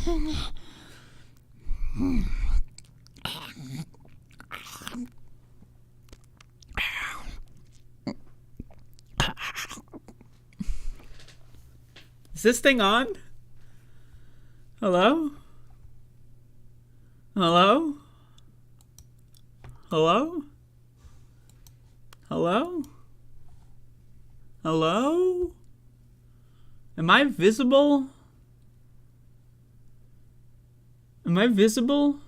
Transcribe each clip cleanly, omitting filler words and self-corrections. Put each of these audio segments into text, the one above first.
Is this thing on? Hello? Hello? Hello? Hello? Hello? Am I visible? Am I visible?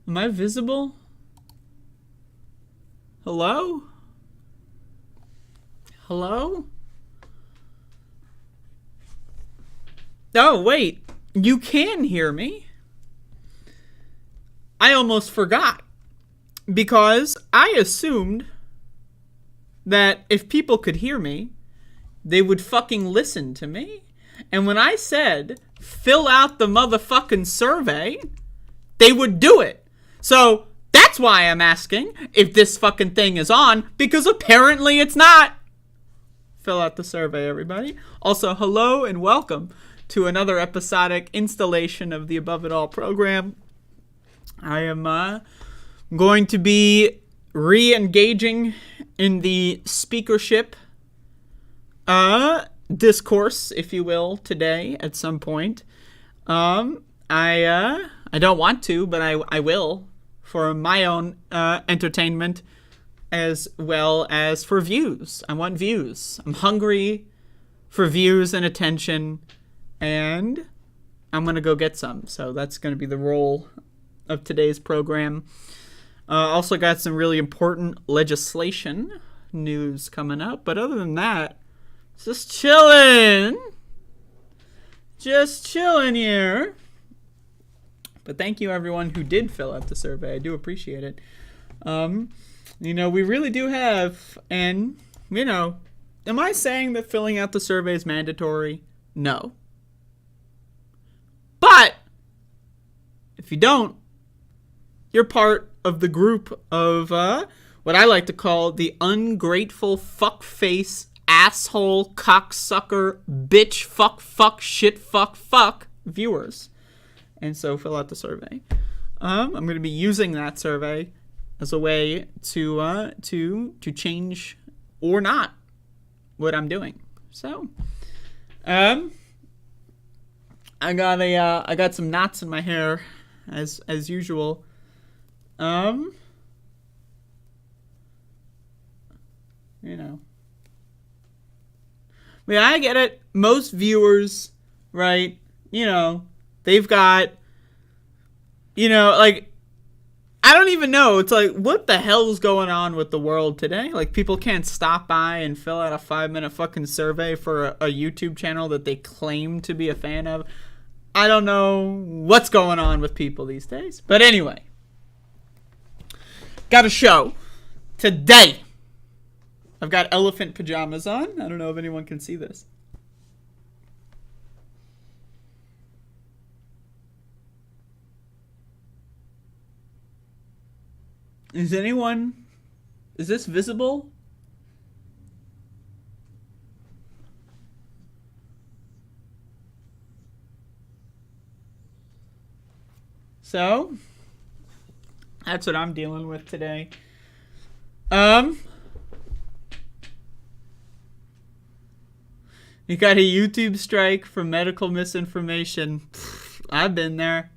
Am I visible? Hello? Hello? Oh, wait. You can hear me. I almost forgot. Because I assumed that if people could hear me, they would fucking listen to me. And when I said, fill out the motherfucking survey, they would do it. So that's why I'm asking if this fucking thing is on, because apparently it's not. Fill out the survey, everybody. Also, hello and welcome to another episodic installation of the Above It All program. I am going to be re-engaging in the speakership discourse, if you will, today at some point. I don't want to, but I will, for my own entertainment as well as for views. I want views. I'm hungry for views and attention, and I'm going to go get some. So that's going to be the role of today's program. Also got some really important legislation news coming up. But other than that, just chilling. Just chilling here. But thank you everyone who did fill out the survey. I do appreciate it. We really do have, and, am I saying that filling out the survey is mandatory? No. But if you don't, you're part of the group of what I like to call the ungrateful fuckface asshole cocksucker bitch fuck shit fuck viewers. And so fill out the survey. I'm going to be using that survey as a way to change or not what I'm doing. So I got some knots in my hair as usual. I mean, I get it. Most viewers, right? They've got, I don't even know. It's like, what the hell's going on with the world today? Like, people can't stop by and fill out a 5-minute fucking survey for a YouTube channel that they claim to be a fan of. I don't know what's going on with people these days. But anyway, got a show today. I've got elephant pajamas on. I don't know if anyone can see this. Is this visible? So, that's what I'm dealing with today. You got a YouTube strike for medical misinformation. I've been there.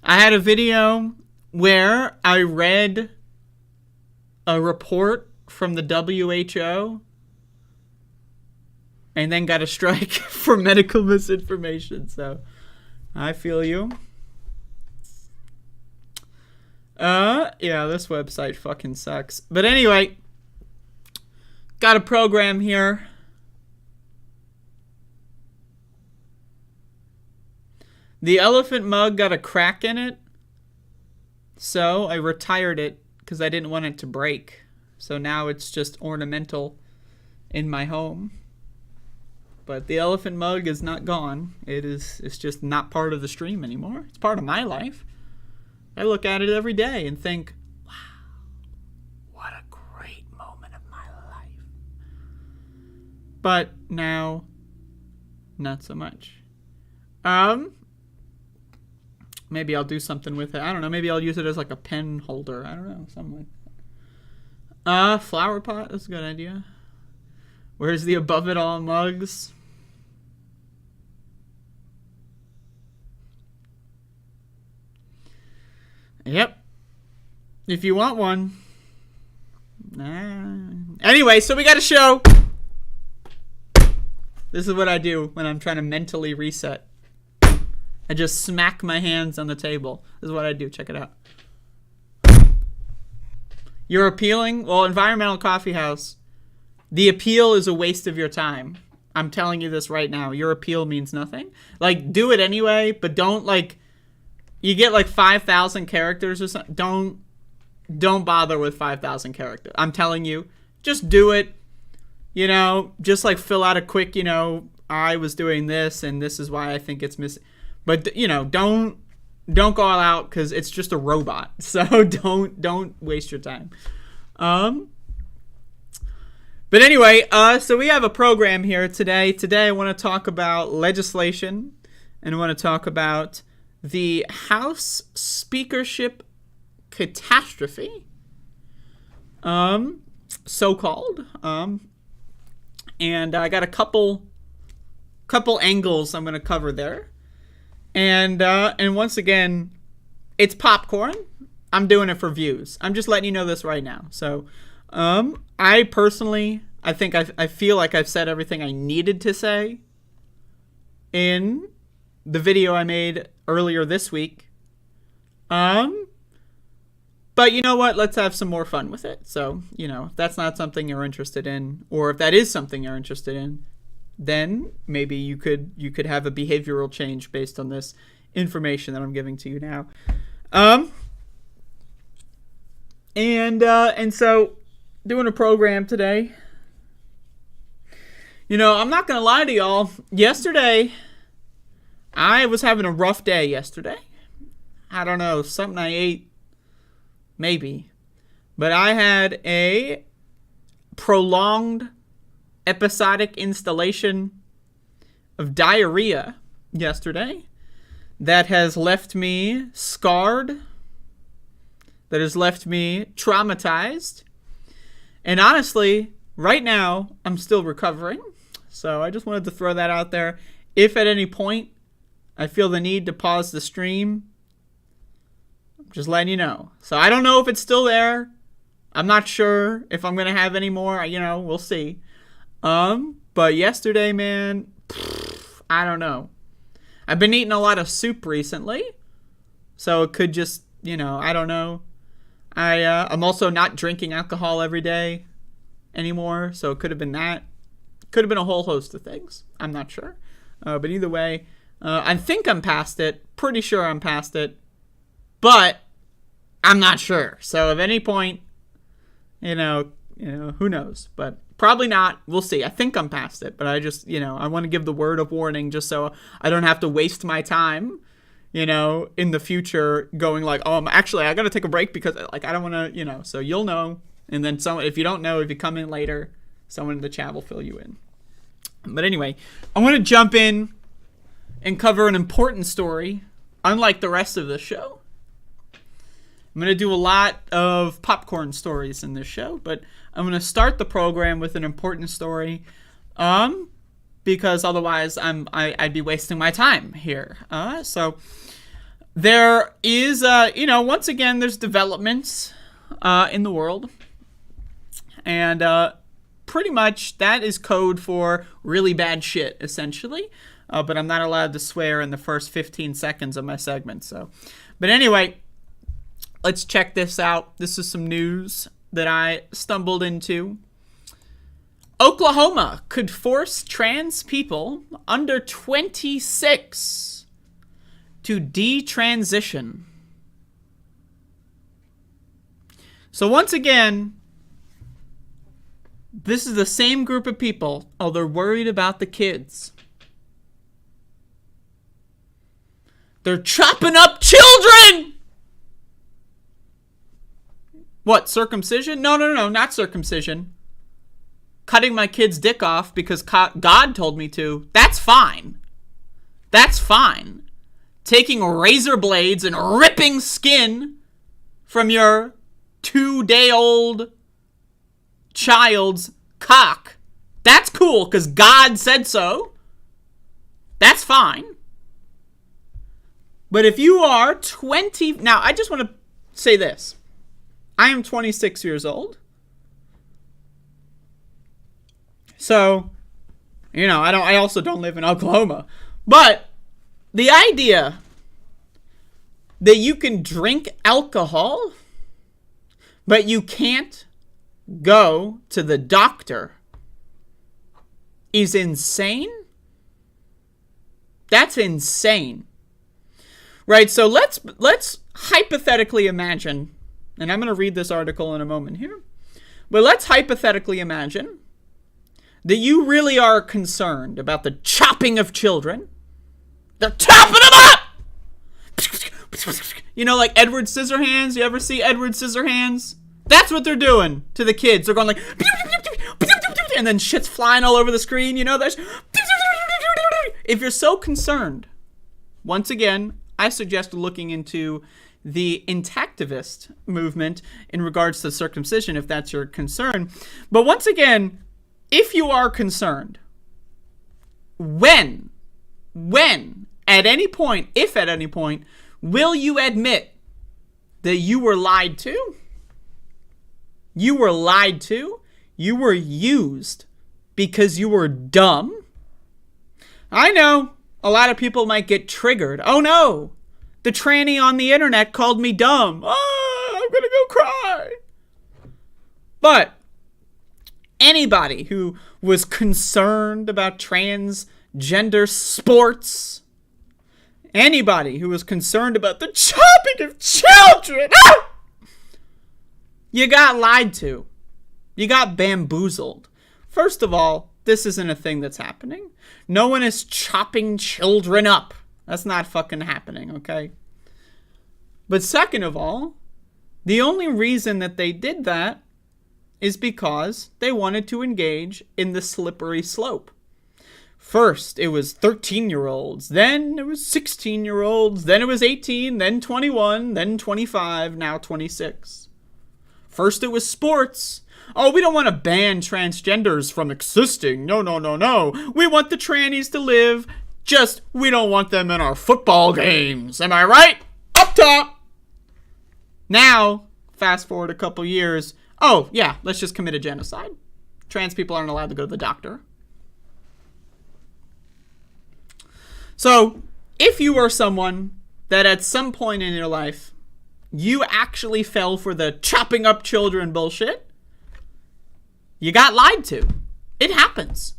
I had a video where I read a report from the WHO and then got a strike for medical misinformation. So, I feel you. Yeah, this website fucking sucks. But anyway, got a program here. The elephant mug got a crack in it, so I retired it because I didn't want it to break. So now it's just ornamental in my home. But the elephant mug is not gone. It's just not part of the stream anymore. It's part of my life. I look at it every day and think, wow, what a great moment of my life. But now not so much. Maybe I'll do something with it. I don't know. Maybe I'll use it as like a pen holder. I don't know. Something like that. Flower pot. That's a good idea. Where's the above it all mugs? Yep. If you want one. Anyway, so we got a show. This is what I do when I'm trying to mentally reset. I just smack my hands on the table. This is what I do. Check it out. You're appealing? Well, Environmental Coffee House. The appeal is a waste of your time. I'm telling you this right now. Your appeal means nothing. Like, do it anyway, but don't, like... You get, like, 5,000 characters or something. Don't bother with 5,000 characters. I'm telling you. Just do it. You know, just, like, fill out a quick, you know, I was doing this, and this is why I think it's missing. But, you know, don't go all out, because it's just a robot. So don't waste your time. But anyway, so we have a program here today. Today I want to talk about legislation, and I want to talk about the House Speakership catastrophe, so-called. And I got a couple angles I'm going to cover there. And once again, it's popcorn. I'm doing it for views. I'm just letting you know this right now. So, I personally, I feel like I've said everything I needed to say in the video I made earlier this week. But you know what? Let's have some more fun with it. So, you know, if that's not something you're interested in, or if that is something you're interested in, then maybe you could have a behavioral change based on this information that I'm giving to you now. And so doing a program today. You know, I'm not gonna lie to y'all. Yesterday, I was having a rough day yesterday. I don't know, something I ate, maybe. But I had a prolonged episodic installation of diarrhea yesterday that has left me scarred, that has left me traumatized. And honestly, right now, I'm still recovering. So I just wanted to throw that out there. If at any point I feel the need to pause the stream, I'm just letting you know. So I don't know if it's still there. I'm not sure if I'm going to have any more. You know, we'll see. But yesterday, man, I don't know. I've been eating a lot of soup recently. So it could just, you know, I don't know. I'm also not drinking alcohol every day anymore. So it could have been that. Could have been a whole host of things. I'm not sure. But either way, I think I'm past it. Pretty sure I'm past it. But I'm not sure. So at any point, you know, who knows? But probably not. We'll see. I think I'm past it. But I just, you know, I want to give the word of warning just so I don't have to waste my time, you know, in the future going like, oh, I got to take a break because, like, I don't want to, you know. So you'll know. And then if you don't know, if you come in later, someone in the chat will fill you in. But anyway, I want to jump in and cover an important story, unlike the rest of the show. I'm going to do a lot of popcorn stories in this show, but I'm going to start the program with an important story, because otherwise I'd be wasting my time here. So there is, you know, once again, there's developments in the world, and pretty much that is code for really bad shit, essentially. But I'm not allowed to swear in the first 15 seconds of my segment. So, but anyway, let's check this out. This is some news that I stumbled into. Oklahoma could force trans people under 26 to detransition. So once again, this is the same group of people. Oh, they're worried about the kids. They're chopping up children! What, circumcision? No, not circumcision. cutting my kid's dick off because God told me to, that's fine. That's fine. Taking razor blades and ripping skin from your 2-day-old child's cock, that's cool because God said so. That's fine. But if you are 20... Now, I just want to say this. I am 26 years old. So, I also don't live in Oklahoma. But the idea that you can drink alcohol, but you can't go to the doctor is insane. That's insane. Right, so let's hypothetically imagine, and I'm going to read this article in a moment here, but let's hypothetically imagine that you really are concerned about the chopping of children. They're chopping them up! Like Edward Scissorhands. You ever see Edward Scissorhands? That's what they're doing to the kids. They're going like, and then shit's flying all over the screen. If you're so concerned, once again, I suggest looking into the intactivist movement in regards to circumcision, if that's your concern. But once again, if you are concerned, when, at any point, if at any point, will you admit that you were lied to? You were lied to? You were used because you were dumb? I know. A lot of people might get triggered. Oh no, the tranny on the internet called me dumb. Oh, I'm gonna go cry. But anybody who was concerned about transgender sports, anybody who was concerned about the chopping of children, you got lied to. You got bamboozled. First of all, this isn't a thing that's happening. No one is chopping children up. That's not fucking happening, okay? But second of all, the only reason that they did that is because they wanted to engage in the slippery slope. First, it was 13-year-olds. Then it was 16-year-olds. Then it was 18. Then 21. Then 25. Now 26. First, it was sports. Oh, we don't want to ban transgenders from existing. No. We want the trannies to live. Just, we don't want them in our football games. Am I right? Up top. Now, fast forward a couple years. Oh, yeah, let's just commit a genocide. Trans people aren't allowed to go to the doctor. So, if you are someone that at some point in your life, you actually fell for the chopping up children bullshit, you got lied to. It happens.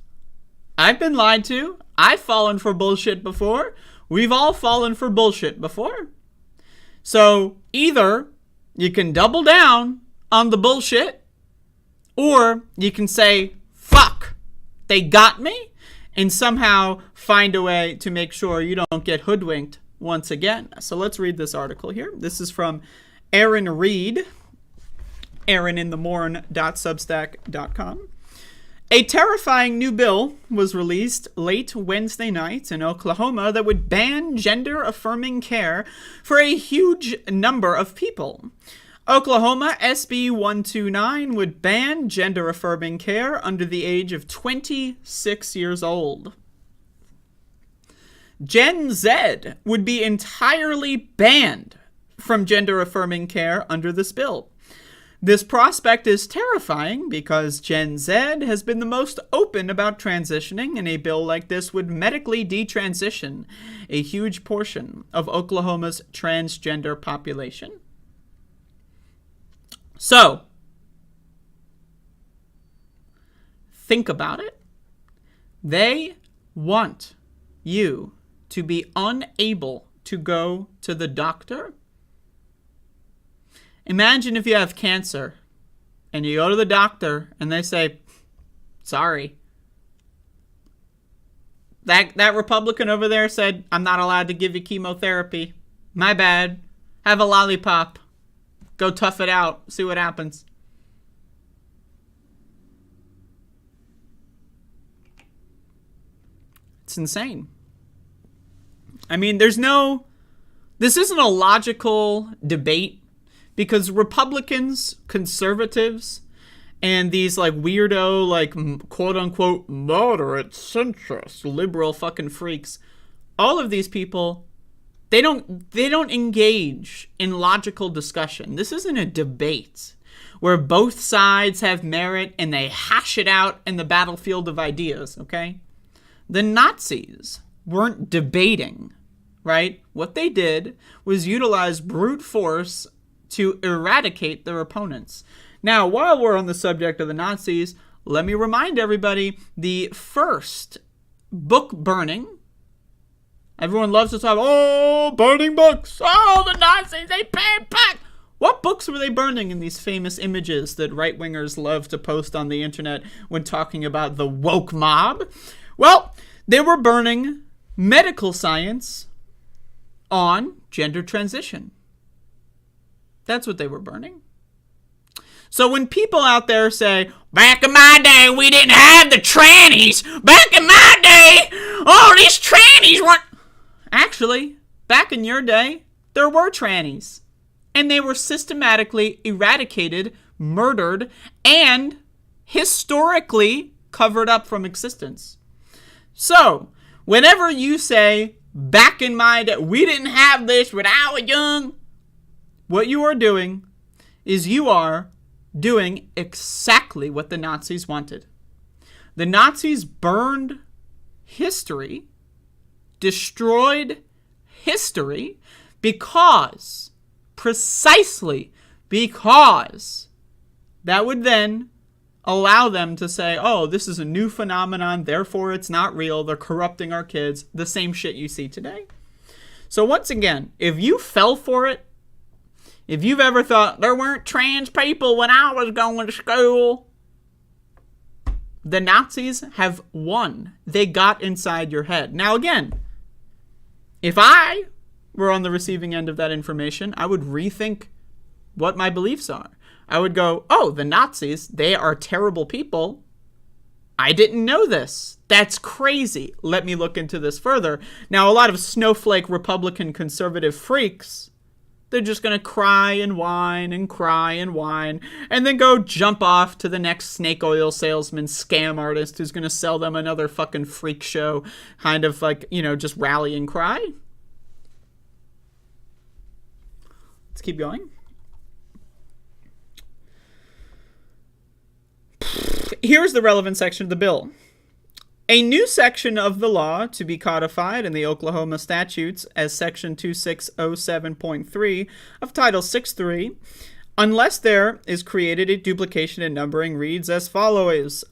I've been lied to. I've fallen for bullshit before. We've all fallen for bullshit before. So either you can double down on the bullshit, or you can say, fuck, they got me, and somehow find a way to make sure you don't get hoodwinked once again. So let's read this article here. This is from Aaron Reed. AaronInTheMorn.substack.com. A terrifying new bill was released late Wednesday night in Oklahoma that would ban gender-affirming care for a huge number of people. Oklahoma SB 129 would ban gender-affirming care under the age of 26 years old. Gen Z would be entirely banned from gender-affirming care under this bill. This prospect is terrifying because Gen Z has been the most open about transitioning, and a bill like this would medically detransition a huge portion of Oklahoma's transgender population. So, think about it. They want you to be unable to go to the doctor. Imagine if you have cancer and you go to the doctor and they say, sorry. That Republican over there said, I'm not allowed to give you chemotherapy. My bad. Have a lollipop. Go tough it out. See what happens. It's insane. I mean, this isn't a logical debate because Republicans, conservatives, and these like weirdo, like quote unquote moderate, centrist, liberal fucking freaks, all of these people, they don't engage in logical discussion. This isn't a debate where both sides have merit and they hash it out in the battlefield of ideas, okay? The Nazis weren't debating, right? What they did was utilize brute force to eradicate their opponents. Now, while we're on the subject of the Nazis, let me remind everybody, the first book burning, everyone loves to talk, oh, burning books, oh, the Nazis, they burned back. What books were they burning in these famous images that right-wingers love to post on the internet when talking about the woke mob? Well, they were burning medical science on gender transition. That's what they were burning. So when people out there say, back in my day, we didn't have the trannies. Back in my day, oh, these trannies weren't. Actually, back in your day, there were trannies. And they were systematically eradicated, murdered, and historically covered up from existence. So, whenever you say, back in my day, we didn't have this when I was young, what you are doing is you are doing exactly what the Nazis wanted. The Nazis burned history, destroyed history, precisely because that would then allow them to say, oh, this is a new phenomenon, therefore it's not real, they're corrupting our kids, the same shit you see today. So once again, if you fell for it, if you've ever thought there weren't trans people when I was going to school, the Nazis have won. They got inside your head. Now again, if I were on the receiving end of that information, I would rethink what my beliefs are. I would go, oh, the Nazis, they are terrible people. I didn't know this. That's crazy. Let me look into this further. Now, a lot of snowflake Republican conservative freaks, they're just going to cry and whine and cry and whine and then go jump off to the next snake oil salesman scam artist who's going to sell them another fucking freak show, kind of like, just rally and cry. Let's keep going. Here's the relevant section of the bill. A new section of the law to be codified in the Oklahoma statutes as Section 2607.3 of Title 6.3, unless there is created a duplication in numbering, reads as follows.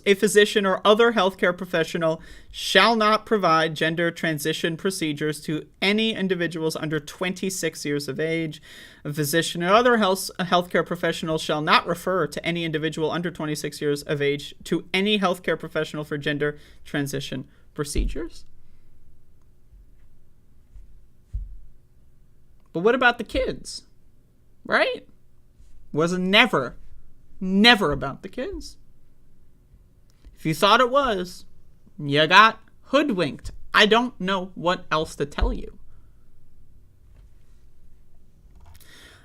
A physician or other healthcare professional shall not provide gender transition procedures to any individuals under 26 years of age. A physician or other healthcare professional shall not refer to any individual under 26 years of age to any healthcare professional for gender transition procedures. But what about the kids? Right? Was never about the kids. If you thought it was, you got hoodwinked. I don't know what else to tell you.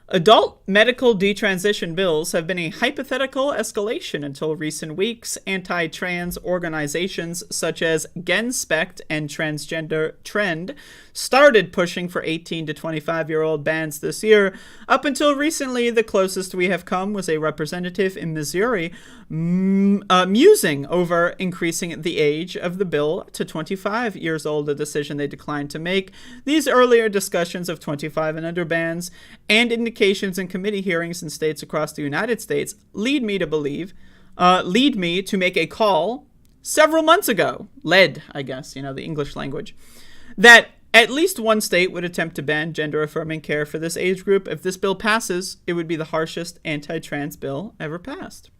Adult medical detransition bills have been a hypothetical escalation until recent weeks. Anti-trans organizations such as GenSpect and Transgender Trend started pushing for 18 to 25-year-old bans this year. Up until recently, the closest we have come was a representative in Missouri musing over increasing the age of the bill to 25 years old, a decision they declined to make. These earlier discussions of 25 and under bans and indications in committee hearings in states across the United States lead me to make a call several months ago, the English language, that at least one state would attempt to ban gender-affirming care for this age group. If this bill passes, it would be the harshest anti-trans bill ever passed.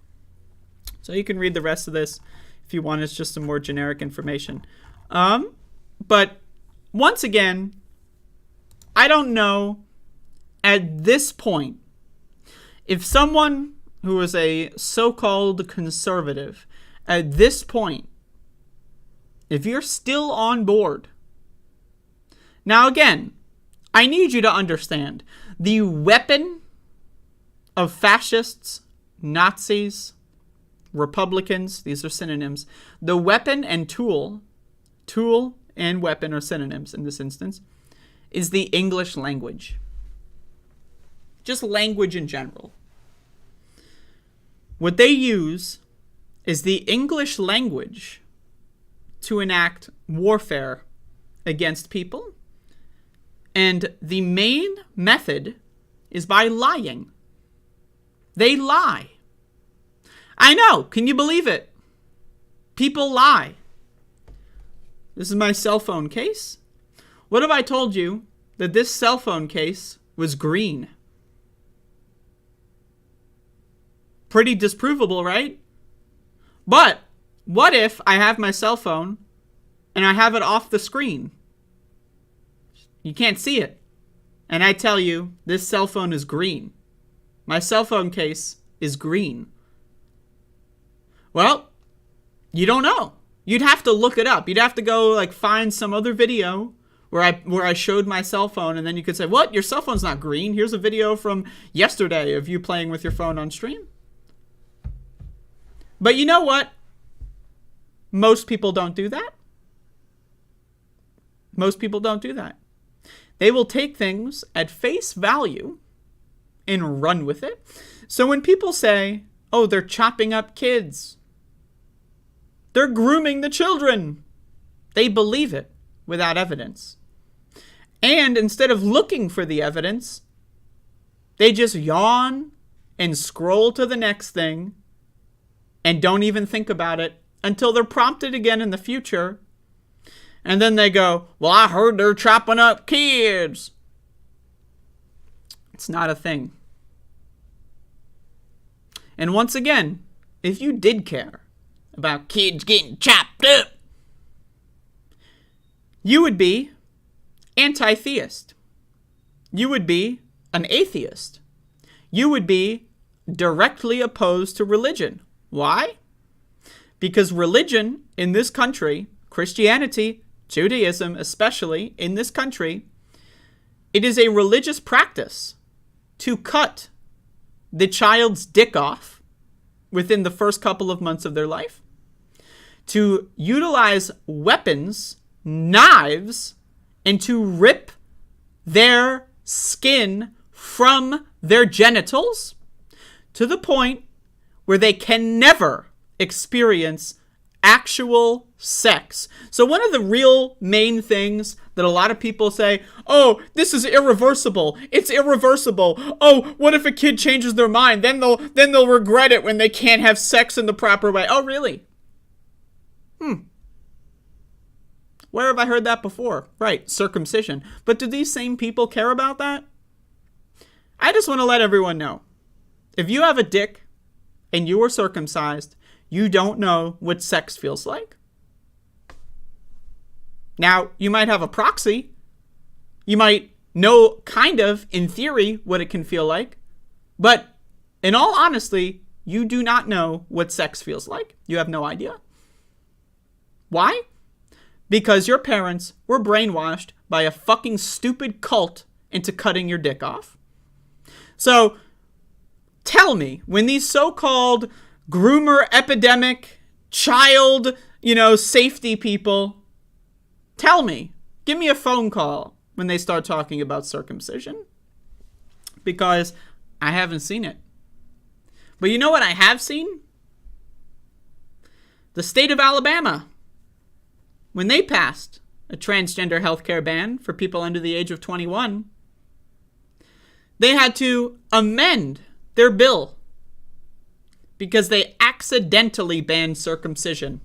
So you can read the rest of this if you want. It's just some more generic information. But once again, I don't know at this point if someone who is a so-called conservative at this point if you're still on board. Now again, I need you to understand the weapon of fascists, Nazis, Republicans, these are synonyms. The weapon and tool and weapon are synonyms in this instance, is the English language. Just language in general. What they use is the English language to enact warfare against people. And the main method is by lying. They lie. I know. Can you believe it? People lie. This is my cell phone case. What if I told you that this cell phone case was green? Pretty disprovable, right? But what if I have my cell phone and I have it off the screen? You can't see it. And I tell you, this cell phone is green. My cell phone case is green. Well, you don't know. You'd have to look it up. You'd have to go find some other video where I showed my cell phone, and then you could say, "What? Your cell phone's not green. Here's a video from yesterday of you playing with your phone on stream." But you know what? Most people don't do that. Most people don't do that. They will take things at face value and run with it. So when people say, "Oh, they're chopping up kids. They're grooming the children," they believe it without evidence. And instead of looking for the evidence, they just yawn and scroll to the next thing and don't even think about it until they're prompted again in the future. And then they go, "Well, I heard they're chopping up kids." It's not a thing. And once again, if you did care about kids getting chopped up, you would be anti-theist. You would be an atheist. You would be directly opposed to religion. Why? Because religion in this country, Christianity, Judaism especially in this country, it is a religious practice to cut the child's dick off within the first couple of months of their life, to utilize weapons, knives, and to rip their skin from their genitals to the point where they can never experience actual sex. So one of the real main things that a lot of people say, "Oh, this is irreversible. It's irreversible. Oh, what if a kid changes their mind? Then they'll regret it when they can't have sex in the proper way." Oh, really? Where have I heard that before? Right, circumcision. But do these same people care about that? I just want to let everyone know. If you have a dick and you were circumcised, you don't know what sex feels like. Now, you might have a proxy. You might know, kind of, in theory, what it can feel like. But in all honesty, you do not know what sex feels like. You have no idea. Why? Because your parents were brainwashed by a fucking stupid cult into cutting your dick off. So, tell me, when these so-called groomer epidemic, child, safety people, tell me, give me a phone call when they start talking about circumcision. Because I haven't seen it. But you know what I have seen? The state of Alabama. When they passed a transgender healthcare ban for people under the age of 21, they had to amend their bill because they accidentally banned circumcision.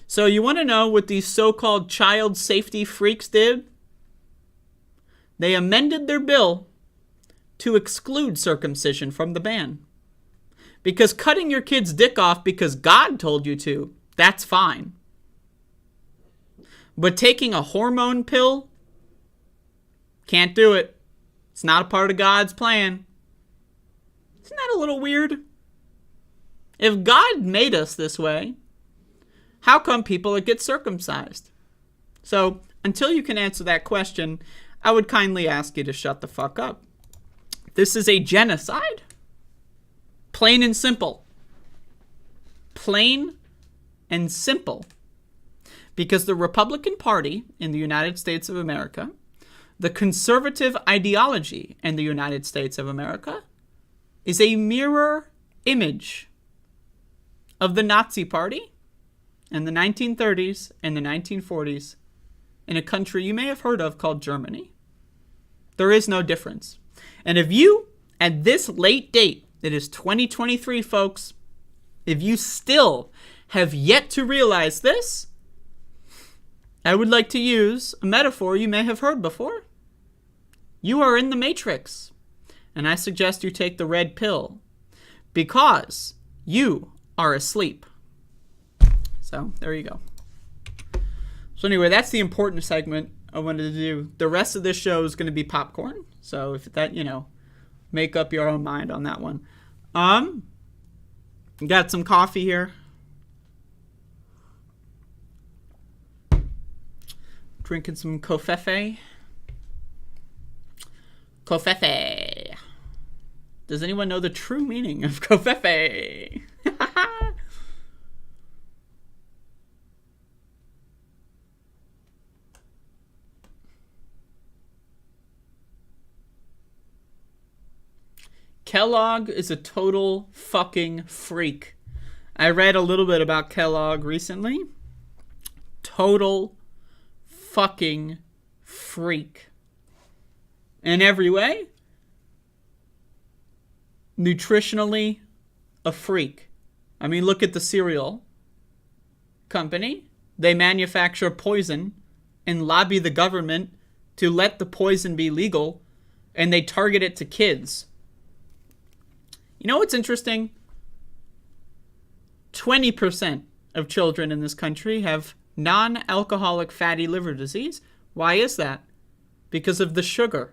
So you want to know what these so-called child safety freaks did? They amended their bill to exclude circumcision from the ban. Because cutting your kid's dick off because God told you to, that's fine. But taking a hormone pill, can't do it. It's not a part of God's plan. Isn't that a little weird? If God made us this way, How come people get circumcised? So, until you can answer that question, I would kindly ask you to shut the fuck up. This is a genocide. Plain and simple. Plain and simple. Because the Republican Party in the United States of America, the conservative ideology in the United States of America, is a mirror image of the Nazi Party in the 1930s and the 1940s in a country you may have heard of called Germany. There is no difference. And if you, at this late date, it is 2023, folks, if you still have yet to realize this, I would like to use a metaphor you may have heard before. You are in the Matrix, and I suggest you take the red pill because you are asleep. So, there you go. So anyway, that's the important segment I wanted to do. The rest of this show is going to be popcorn. So if that, make up your own mind on that one. Got some coffee here. Drinking some covfefe. Covfefe. Does anyone know the true meaning of covfefe? Kellogg is a total fucking freak. I read a little bit about Kellogg recently. Total fucking freak. In every way. Nutritionally, a freak. I mean, look at the cereal company. They manufacture poison and lobby the government to let the poison be legal, and they target it to kids. You know what's interesting? 20% of children in this country have non-alcoholic fatty liver disease. Why is that? Because of the sugar.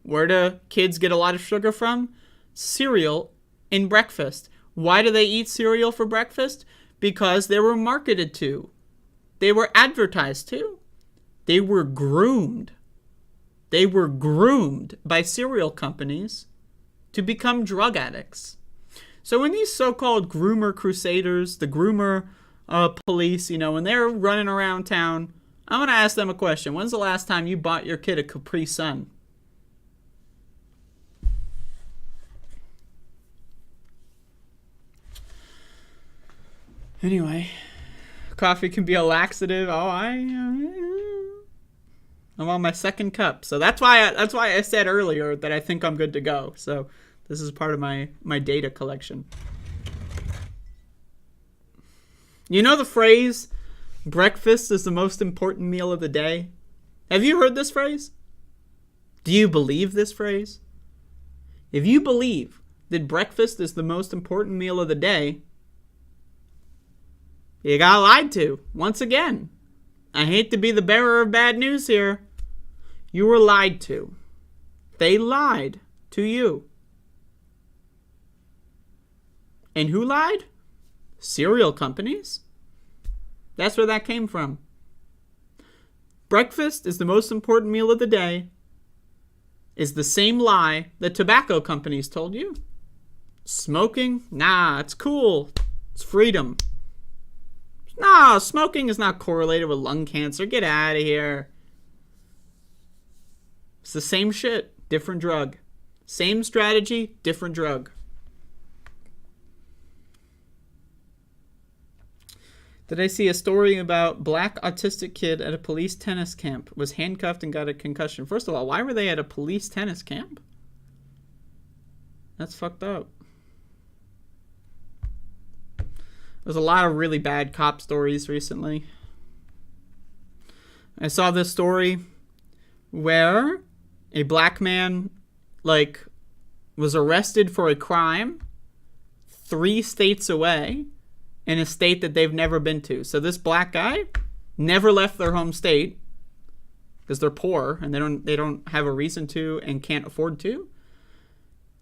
Where do kids get a lot of sugar from? Cereal in breakfast. Why do they eat cereal for breakfast? Because they were marketed to. They were advertised to. They were groomed. They were groomed by cereal companies to become drug addicts. So when these so-called groomer crusaders, the groomer police, when they're running around town, I'm going to ask them a question. When's the last time you bought your kid a Capri Sun? Anyway, coffee can be a laxative. I'm on my second cup. So that's why I said earlier that I think I'm good to go. So this is part of my data collection. You know the phrase, breakfast is the most important meal of the day? Have you heard this phrase? Do you believe this phrase? If you believe that breakfast is the most important meal of the day, you got lied to. Once again, I hate to be the bearer of bad news here. You were lied to. They lied to you. And who lied? Cereal companies. That's where that came from. Breakfast is the most important meal of the day is the same lie that tobacco companies told you. Smoking? Nah, it's cool. It's freedom. Nah, smoking is not correlated with lung cancer. Get out of here. It's the same shit, different drug. Same strategy, different drug. Did I see a story about black autistic kid at a police tennis camp was handcuffed and got a concussion? First of all, why were they at a police tennis camp? That's fucked up. There's a lot of really bad cop stories recently. I saw this story where a black man, was arrested for a crime 3 states away in a state that they've never been to. So this black guy never left their home state because they're poor and they don't have a reason to and can't afford to.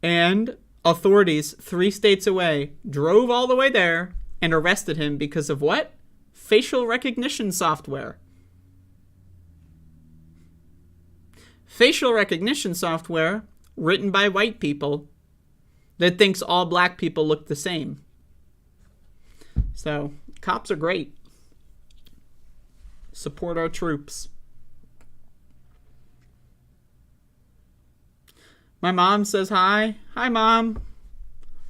And authorities 3 states away drove all the way there and arrested him because of what? facial recognition software. Facial recognition software written by white people that thinks all black people look the same. So, cops are great. Support our troops. My mom says hi. Hi, Mom.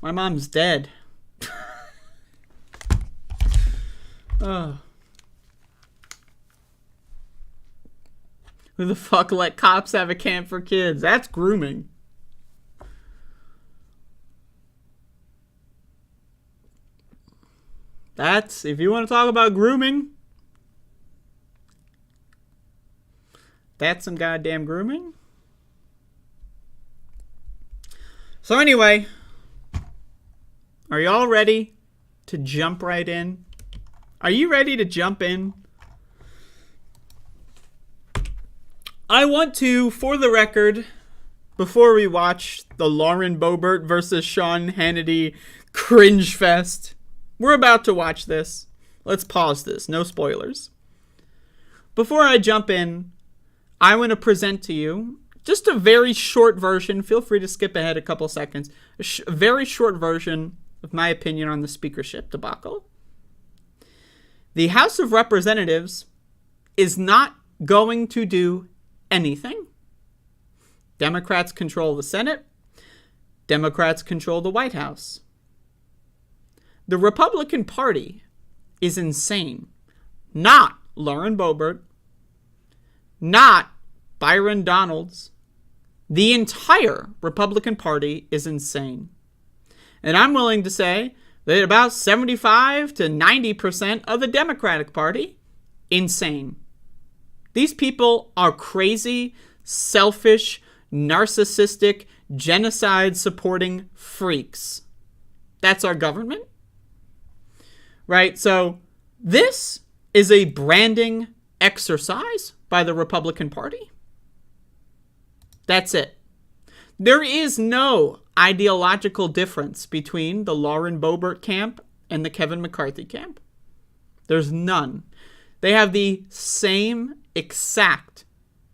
My mom's dead. Oh. Who the fuck let cops have a camp for kids? That's grooming. That's, if you want to talk about grooming, that's some goddamn grooming. So anyway, are y'all ready to jump right in? Are you ready to jump in? I want to, for the record, before we watch the Lauren Boebert versus Sean Hannity cringe fest, we're about to watch this. Let's pause this. No spoilers. Before I jump in, I want to present to you just a very short version. Feel free to skip ahead a couple seconds. A very short version of my opinion on the speakership debacle. The House of Representatives is not going to do anything. Democrats control the Senate. Democrats control the White House. The Republican Party is insane. Not Lauren Boebert. Not Byron Donalds. The entire Republican Party is insane. And I'm willing to say that about 75 to 90% of the Democratic Party, insane. These people are crazy, selfish, narcissistic, genocide-supporting freaks. That's our government. Right? So this is a branding exercise by the Republican Party. That's it. There is no ideological difference between the Lauren Boebert camp and the Kevin McCarthy camp. There's none. They have the same exact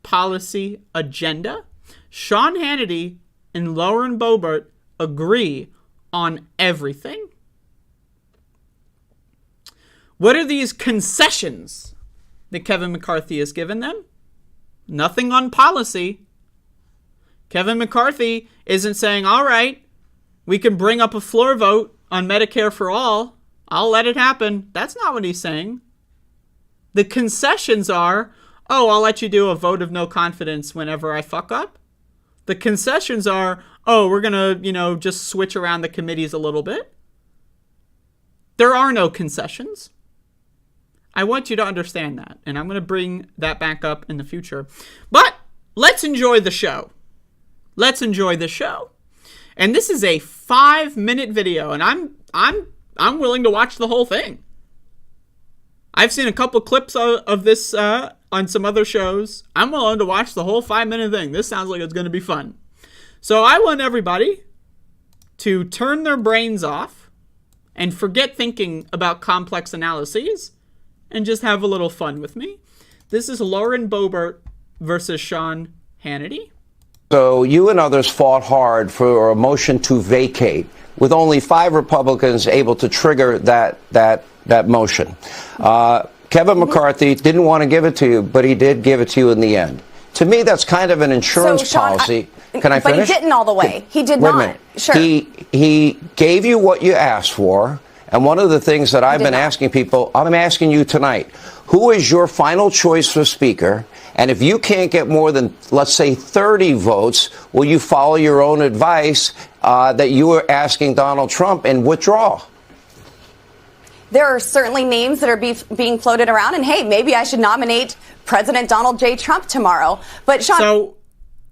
policy agenda. Sean Hannity and Lauren Boebert agree on everything. What are these concessions that Kevin McCarthy has given them? Nothing on policy. Kevin McCarthy isn't saying, all right, we can bring up a floor vote on Medicare for all. I'll let it happen. That's not what he's saying. The concessions are, oh, I'll let you do a vote of no confidence whenever I fuck up. The concessions are, oh, we're going to, just switch around the committees a little bit. There are no concessions. I want you to understand that, and I'm going to bring that back up in the future. But let's enjoy the show. Let's enjoy the show. And this is a 5-minute video, and I'm willing to watch the whole thing. I've seen a couple clips of this on some other shows. I'm willing to watch the whole 5-minute thing. This sounds like it's going to be fun. So I want everybody to turn their brains off and forget thinking about complex analyses and just have a little fun with me. This is Lauren Boebert versus Sean Hannity. So you and others fought hard for a motion to vacate, with only 5 Republicans able to trigger that motion. Kevin McCarthy didn't want to give it to you, but he did give it to you in the end. To me, that's kind of an insurance policy. Can I finish? But he didn't all the way. He did not. Wait a minute. Sure. He gave you what you asked for. And one of the things that I've been asking people, I'm asking you tonight, who is your final choice for Speaker? And if you can't get more than, let's say, 30 votes, will you follow your own advice that you were asking Donald Trump and withdraw? There are certainly names that are being floated around. And, hey, maybe I should nominate President Donald J. Trump tomorrow. But, Sean. So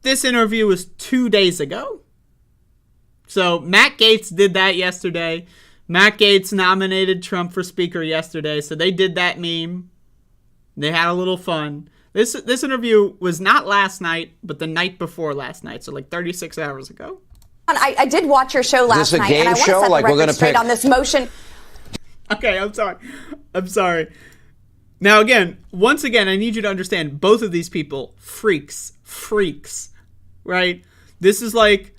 this interview was 2 days ago. So Matt Gaetz did that yesterday. Matt Gaetz nominated Trump for Speaker yesterday, so they did that meme. They had a little fun. This interview was not last night, but the night before last night, so like 36 hours ago. I did watch your show last night, and I want to set the record straight on this motion. Okay, I'm sorry. I'm sorry. Now, once again, I need you to understand both of these people, freaks, right? This is like,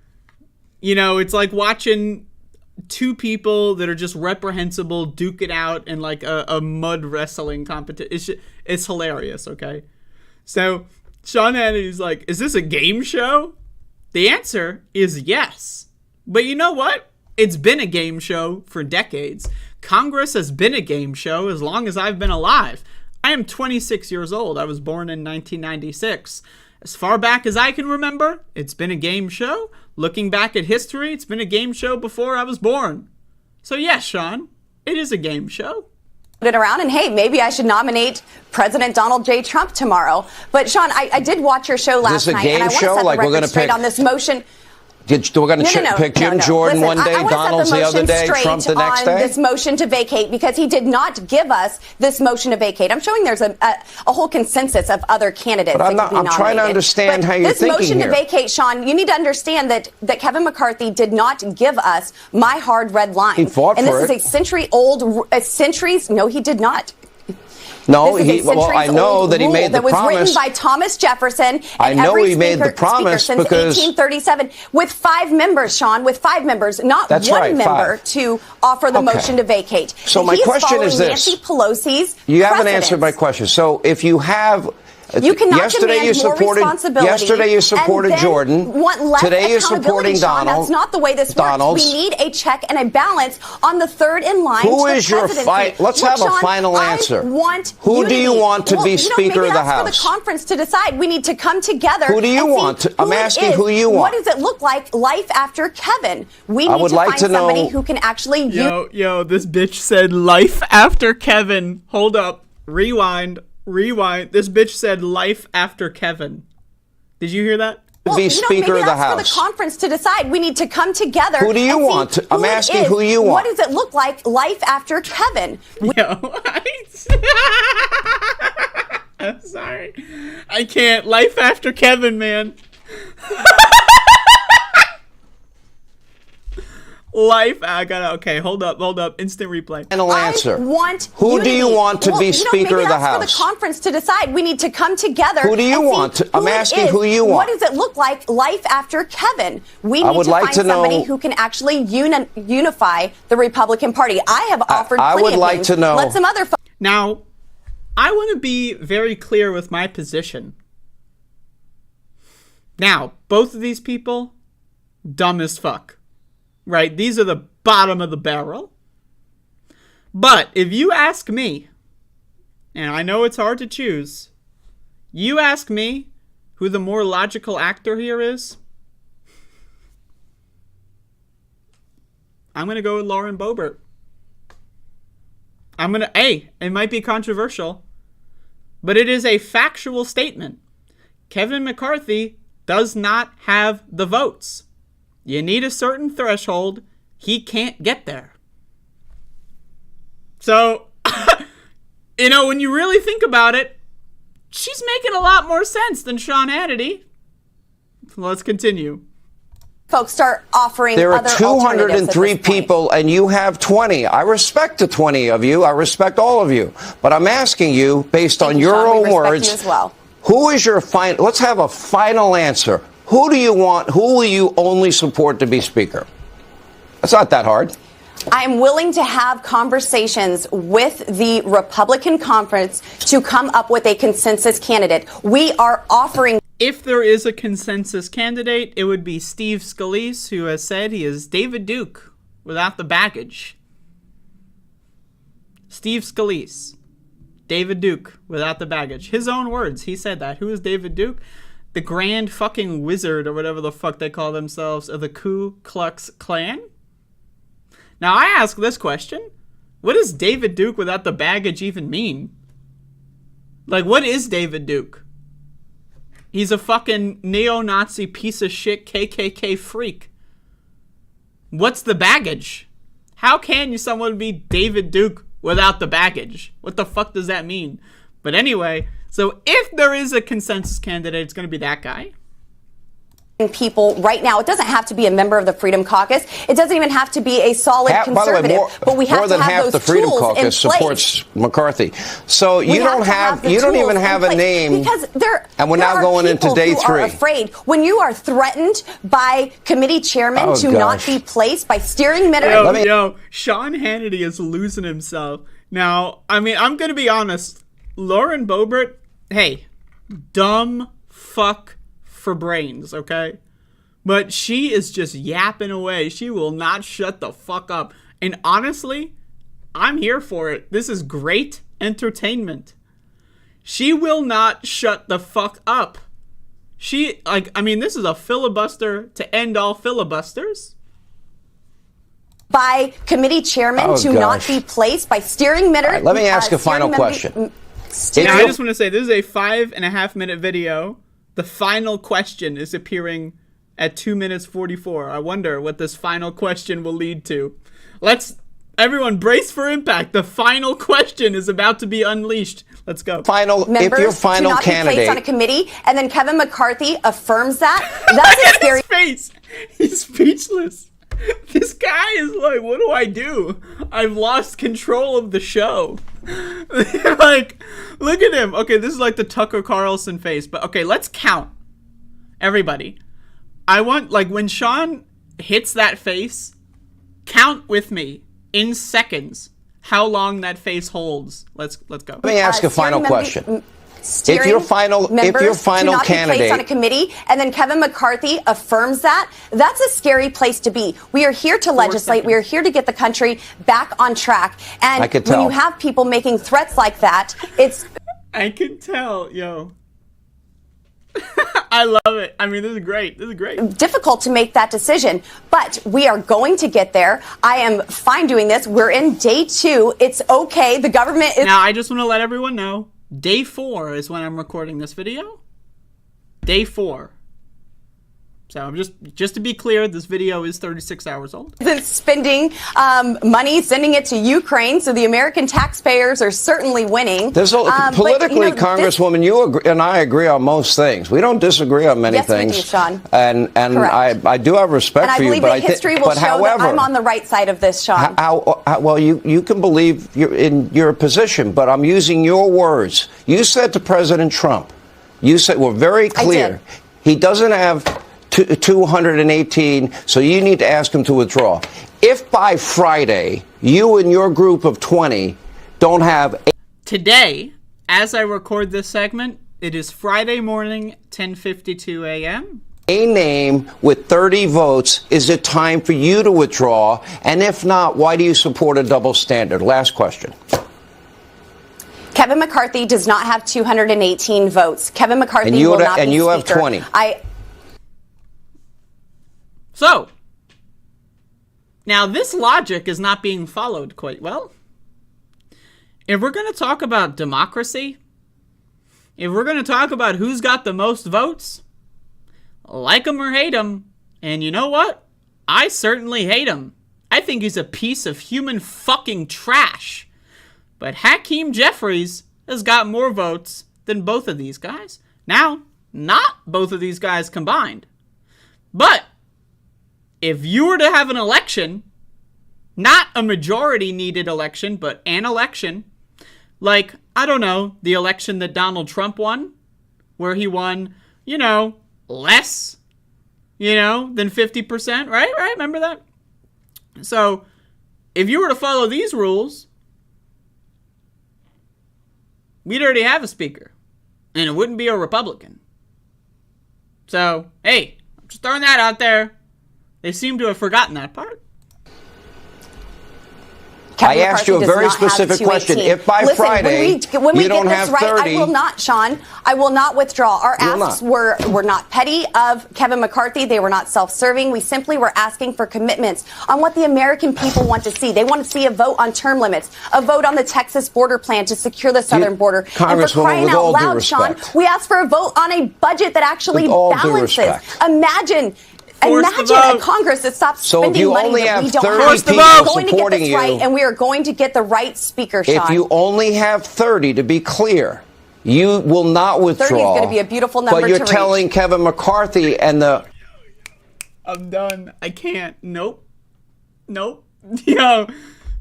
it's like watching two people that are just reprehensible duke it out in like a mud wrestling competition. It's hilarious, okay? So Sean Hannity's like, is this a game show? The answer is yes. But you know what? It's been a game show for decades. Congress has been a game show as long as I've been alive. I am 26 years old. I was born in 1996. As far back as I can remember, it's been a game show. Looking back at history, it's been a game show before I was born. So yes, Sean, it is a game show. It around and hey, maybe I should nominate President Donald J. Trump tomorrow. But Sean, I did watch your show last night, and I want to set the record straight on this motion. We're going to pick Jim Jordan one day, Donald's the other day, Trump the next day? This motion to vacate, because he did not give us this motion to vacate. I'm showing there's a whole consensus of other candidates but that could be nominated. I'm trying to understand how you're thinking here. This motion to vacate, Sean, you need to understand that Kevin McCarthy did not give us my hard red line. He fought for it. And this is a century-old, no, he did not. No, I know that he made the promise. That was written by Thomas Jefferson. And I know he made the promise since because 1837 with 5 members, Sean, with 5 members, not one member to offer the motion to vacate. So my question is this: Nancy Pelosi's you haven't answered my question. So if you have. You cannot demand more responsibility. Yesterday you supported Jordan. Today you're supporting Sean. Donald. That's not the way this works. We need a check and a balance on the third in line. Who is your fight? Let's have a final answer. Who do you want to be Speaker of the House? For the conference to decide. We need to come together. Who do you want? I'm asking who you want. What does it look like? Life after Kevin. We need to find somebody who can actually. Yo, this bitch said life after Kevin. Hold up. Rewind. This bitch said life after Kevin. Did you hear that? Be Speaker of the House. For the conference to decide. We need to come together. Who do you want? I'm asking who you want. What does it look like? Life after Kevin. I'm sorry. I can't. Life after Kevin, man. Okay, hold up. Instant replay. Final answer. Who do you want to be Speaker of the House? For the conference to decide. We need to come together. Who do you want? I'm asking who you want. What does it look like? Life after Kevin. We need to find somebody who can actually unify the Republican Party. I have offered. I would like to know. Let some other. Now, I want to be very clear with my position. Now, both of these people, dumb as fuck. Right? These are the bottom of the barrel. But if you ask me, and I know it's hard to choose, you ask me who the more logical actor here is, I'm going to go with Lauren Boebert. It might be controversial, but it is a factual statement. Kevin McCarthy does not have the votes. You need a certain threshold. He can't get there. So, when you really think about it, she's making a lot more sense than Sean Hannity. Let's continue. Folks start offering. There are 203 people and you have 20. I respect the 20 of you. I respect all of you. But I'm asking you, based on your own words, you as well. Who is your final? Let's have a final answer. Who do you want? Who will you only support to be Speaker? It's not that hard. I am willing to have conversations with the Republican conference to come up with a consensus candidate. We are offering. If there is a consensus candidate, it would be Steve Scalise, who has said he is David Duke without the baggage. Steve Scalise. David Duke without the baggage. His own words. He said that. Who is David Duke? The Grand fucking Wizard, or whatever the fuck they call themselves, of the Ku Klux Klan? Now, I ask this question. What does David Duke without the baggage even mean? Like, what is David Duke? He's a fucking neo-Nazi piece of shit KKK freak. What's the baggage? How can someone be David Duke without the baggage? What the fuck does that mean? But anyway, so if there is a consensus candidate, it's going to be that guy. people right now. It doesn't have to be a member of the Freedom Caucus. It doesn't even have to be a solid conservative. By the way, but we have more than to have half those the Freedom tools Caucus supports McCarthy. So you don't even have a name. Because and we're now going into day 3. Are afraid when you are threatened by committee chairmen to not be placed by steering committee. Yo, Sean Hannity is losing himself. Now, I mean, I'm going to be honest. Lauren Boebert, hey, dumb fuck for brains, okay? But she is just yapping away. She will not shut the fuck up. And honestly, I'm here for it. This is great entertainment. She will not shut the fuck up. This is a filibuster to end all filibusters. By committee chairmen not be placed by steering committee. Right, let me ask a final question. Now, I just want to say, this is a 5.5-minute video. The final question is appearing at 2 minutes 44. I wonder what this final question will lead to. Everyone brace for impact. The final question is about to be unleashed. Let's go. If your final candidate be placed on a committee, and then Kevin McCarthy affirms that. That's a scary face. He's speechless. This guy is like, what do I do? I've lost control of the show. Like, look at him. Okay, this is like the Tucker Carlson face. But okay, let's count. Everybody. I want, like, when Sean hits that face, count with me in seconds how long that face holds. Let's go. Let me ask a final question. If your final candidate on a committee, and then Kevin McCarthy affirms that, that's a scary place to be. We are here to legislate. We are here to get the country back on track. And when you have people making threats like that, it's... I can tell, yo. I love it. I mean, this is great. This is great. Difficult to make that decision, but we are going to get there. I am fine doing this. We're in day 2. It's okay. The government is... Now, I just want to let everyone know, day 4 is when I'm recording this video. Day 4. So I'm just to be clear, this video is 36 hours old. Spending money, sending it to Ukraine, so the American taxpayers are certainly winning. Politically, Congresswoman, you and I agree on most things. We don't disagree on many things. Yes, we do, Sean. And I do have respect for you. And I believe that history will show that I'm on the right side of this, Sean. Well, you can believe in your position, but I'm using your words. You said to President Trump, you said, we're very clear, he doesn't have 218, so you need to ask him to withdraw. If by Friday, you and your group of 20 don't have... Today, as I record this segment, it is Friday morning, 10:52 a.m. A name with 30 votes, is it time for you to withdraw? And if not, why do you support a double standard? Last question. Kevin McCarthy does not have 218 votes. Kevin McCarthy will not be Speaker. And you have 20. So, now this logic is not being followed quite well. If we're going to talk about democracy, if we're going to talk about who's got the most votes, like him or hate him, and you know what? I certainly hate him. I think he's a piece of human fucking trash. But Hakeem Jeffries has got more votes than both of these guys. Now, not both of these guys combined, but if you were to have an election, not a majority needed election, but an election, like, I don't know, the election that Donald Trump won, where he won, less, than 50%, right? Right? Remember that? So, if you were to follow these rules, we'd already have a speaker, and it wouldn't be a Republican. So, hey, I'm just throwing that out there. They seem to have forgotten that part. Kevin I asked you a very specific question. If by Friday when we you don't get have this right, 30, I will not, Sean. I will not withdraw. Our asks were not petty of Kevin McCarthy. They were not self-serving. We simply were asking for commitments on what the American people want to see. They want to see a vote on term limits, a vote on the Texas border plan to secure the southern border. And for crying out loud, Sean, we asked for a vote on a budget that actually balances. Imagine a Congress that stops spending money that we don't have. We are going to get this right, and we are going to get the right speaker, Sean. If you only have 30, to be clear, you will not withdraw. 30 is going to be a beautiful number to reach. But you're telling Kevin McCarthy and the I'm done. I can't. Nope. Yo.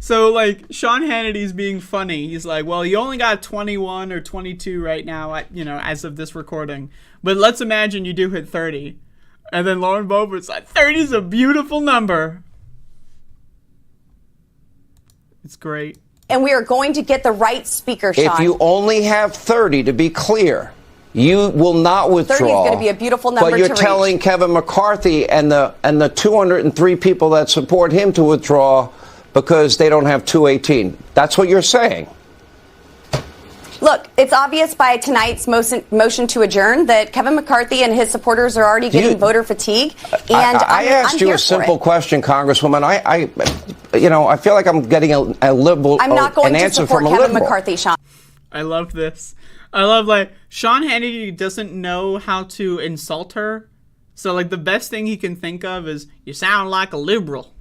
So, like, Sean Hannity's being funny. He's like, well, you only got 21 or 22 right now, as of this recording. But let's imagine you do hit 30. And then Lauren Boebert's like, 30 is a beautiful number. It's great. And we are going to get the right speaker, Sean. If you only have 30, to be clear, you will not withdraw. 30 is going to be a beautiful number to But you're telling Kevin McCarthy and the 203 people that support him to withdraw because they don't have 218. That's what you're saying. Look, it's obvious by tonight's motion to adjourn that Kevin McCarthy and his supporters are already getting voter fatigue. And I asked you a simple question, Congresswoman. I feel like I'm getting a liberal. I'm not going to support Kevin McCarthy, Sean. I love this. I love, like, Sean Hannity doesn't know how to insult her. So, like, the best thing he can think of is, you sound like a liberal.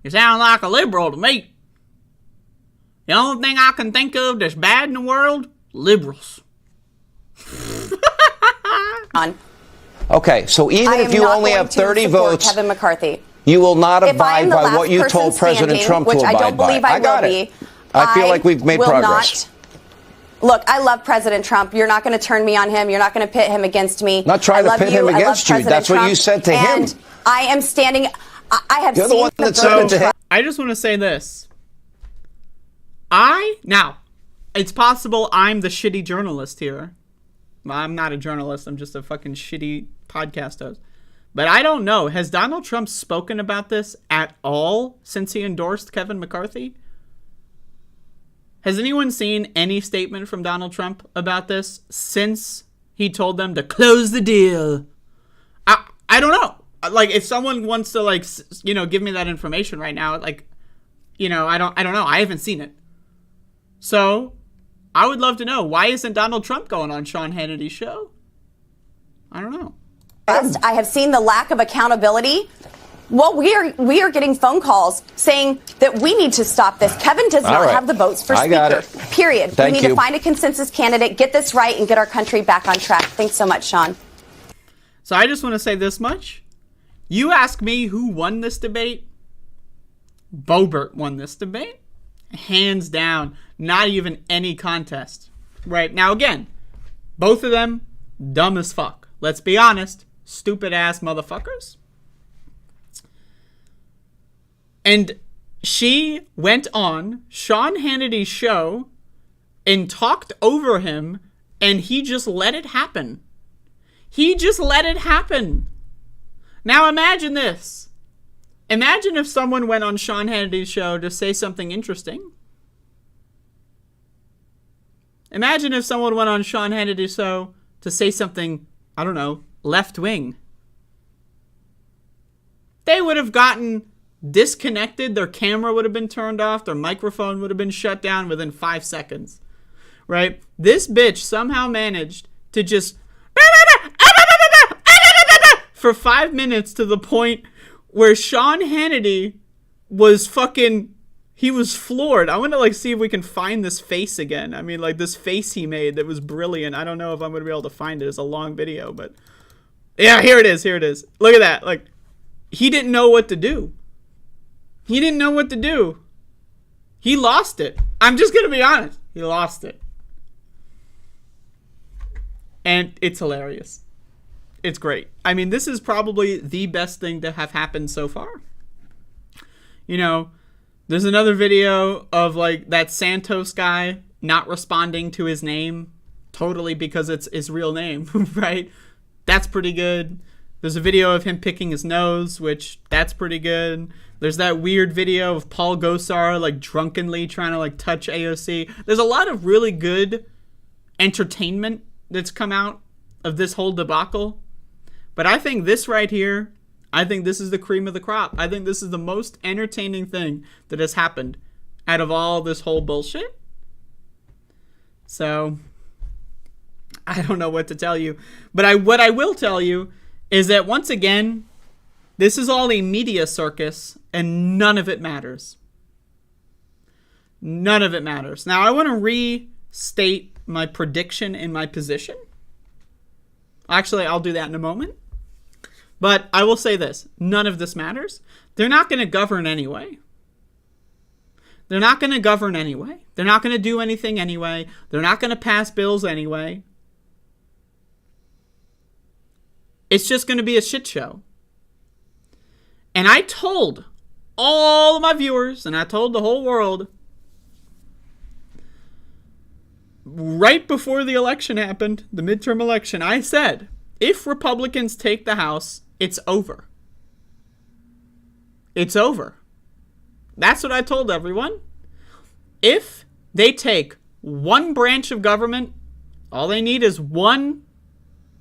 You sound like a liberal to me. The only thing I can think of that's bad in the world, liberals. Okay, so even if you only have 30 votes, Kevin McCarthy, you will not abide by what you told President Trump to abide by. Which I don't believe I will be. I feel like we've made progress. Look, I love President Trump. You're not going to turn me on him. You're not going to pit him against me. Not trying to pit him against you. That's what you said to him. And I am standing. I have You're the one that said it to him. I just want to say this. Now, it's possible I'm the shitty journalist here. Well, I'm not a journalist. I'm just a fucking shitty podcast host. But I don't know. Has Donald Trump spoken about this at all since he endorsed Kevin McCarthy? Has anyone seen any statement from Donald Trump about this since he told them to close the deal? I don't know. Like, if someone wants to, like, give me that information right now, like, I don't know. I haven't seen it. So, I would love to know, why isn't Donald Trump going on Sean Hannity's show? I don't know. I have seen the lack of accountability. Well, we are getting phone calls saying that we need to stop this. Kevin does not have the votes for Speaker. Period. We need to find a consensus candidate, get this right, and get our country back on track. Thanks so much, Sean. So I just want to say this much. You ask me who won this debate? Boebert won this debate. Hands down. Not even any contest. Right? Now, again, both of them dumb as fuck. Let's be honest. Stupid ass motherfuckers. And she went on Sean Hannity's show and talked over him, and he just let it happen. He just let it happen. Now imagine this. Imagine if someone went on Sean Hannity's show to say something interesting. Imagine if someone went on Sean Hannity's show to say something, I don't know, left-wing. They would have gotten disconnected, their camera would have been turned off, their microphone would have been shut down within 5 seconds. Right? This bitch somehow managed to just for 5 minutes, to the point where Sean Hannity was he was floored. I want to see if we can find this face again. I mean, this face he made that was brilliant. I don't know if I'm going to be able to find it. It's a long video, but yeah, here it is. Look at that. He didn't know what to do. He didn't know what to do. He lost it. I'm just going to be honest. He lost it. And it's hilarious. It's great. I mean, this is probably the best thing to have happened so far. There's another video of that Santos guy not responding to his name totally because it's his real name, right? That's pretty good. There's a video of him picking his nose, which that's pretty good. There's that weird video of Paul Gosar drunkenly trying to touch AOC. There's a lot of really good entertainment that's come out of this whole debacle. But I think this right here, I think this is the cream of the crop. I think this is the most entertaining thing that has happened out of all this whole bullshit. So, I don't know what to tell you. But what I will tell you is that, once again, this is all a media circus, and none of it matters. None of it matters. Now, I want to restate my prediction and my position. Actually, I'll do that in a moment. But I will say this. None of this matters. They're not going to govern anyway. They're not going to govern anyway. They're not going to do anything anyway. They're not going to pass bills anyway. It's just going to be a shit show. And I told all of my viewers, and I told the whole world, right before the election happened, the midterm election, I said, if Republicans take the House, it's over. It's over. That's what I told everyone. If they take one branch of government, all they need is one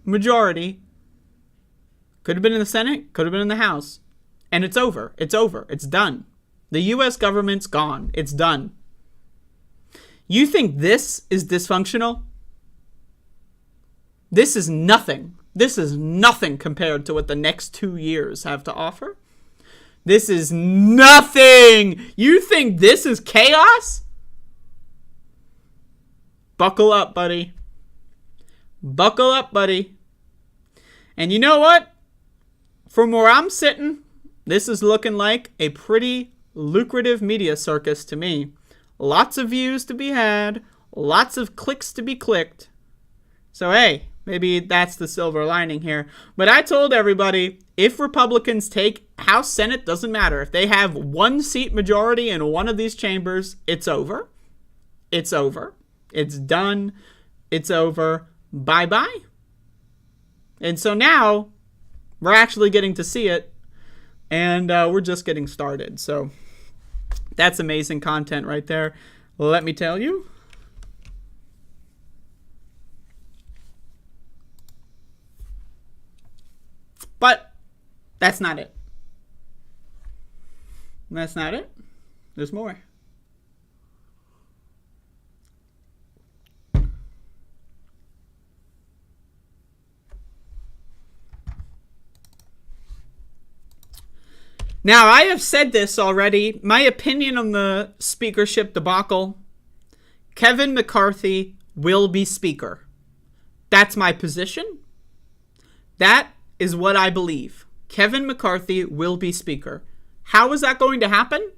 majority. Could have been in the Senate, could have been in the House. And it's over. It's over. It's done. The U.S. government's gone. It's done. You think this is dysfunctional? This is nothing. This is nothing compared to what the next 2 years have to offer. This is nothing. You think this is chaos? Buckle up, buddy. Buckle up, buddy. And you know what? From where I'm sitting, this is looking like a pretty lucrative media circus to me. Lots of views to be had. Lots of clicks to be clicked. So, hey, maybe that's the silver lining here. But I told everybody, if Republicans take House, Senate, doesn't matter. If they have one seat majority in one of these chambers, it's over. It's over. It's done. It's over. Bye-bye. And so now, we're actually getting to see it. And we're just getting started. So, that's amazing content right there. Let me tell you. But that's not it. That's not it. There's more. Now, I have said this already. My opinion on the speakership debacle, Kevin McCarthy will be speaker. That's my position. That is what I believe. Kevin McCarthy will be speaker. How is that going to happen?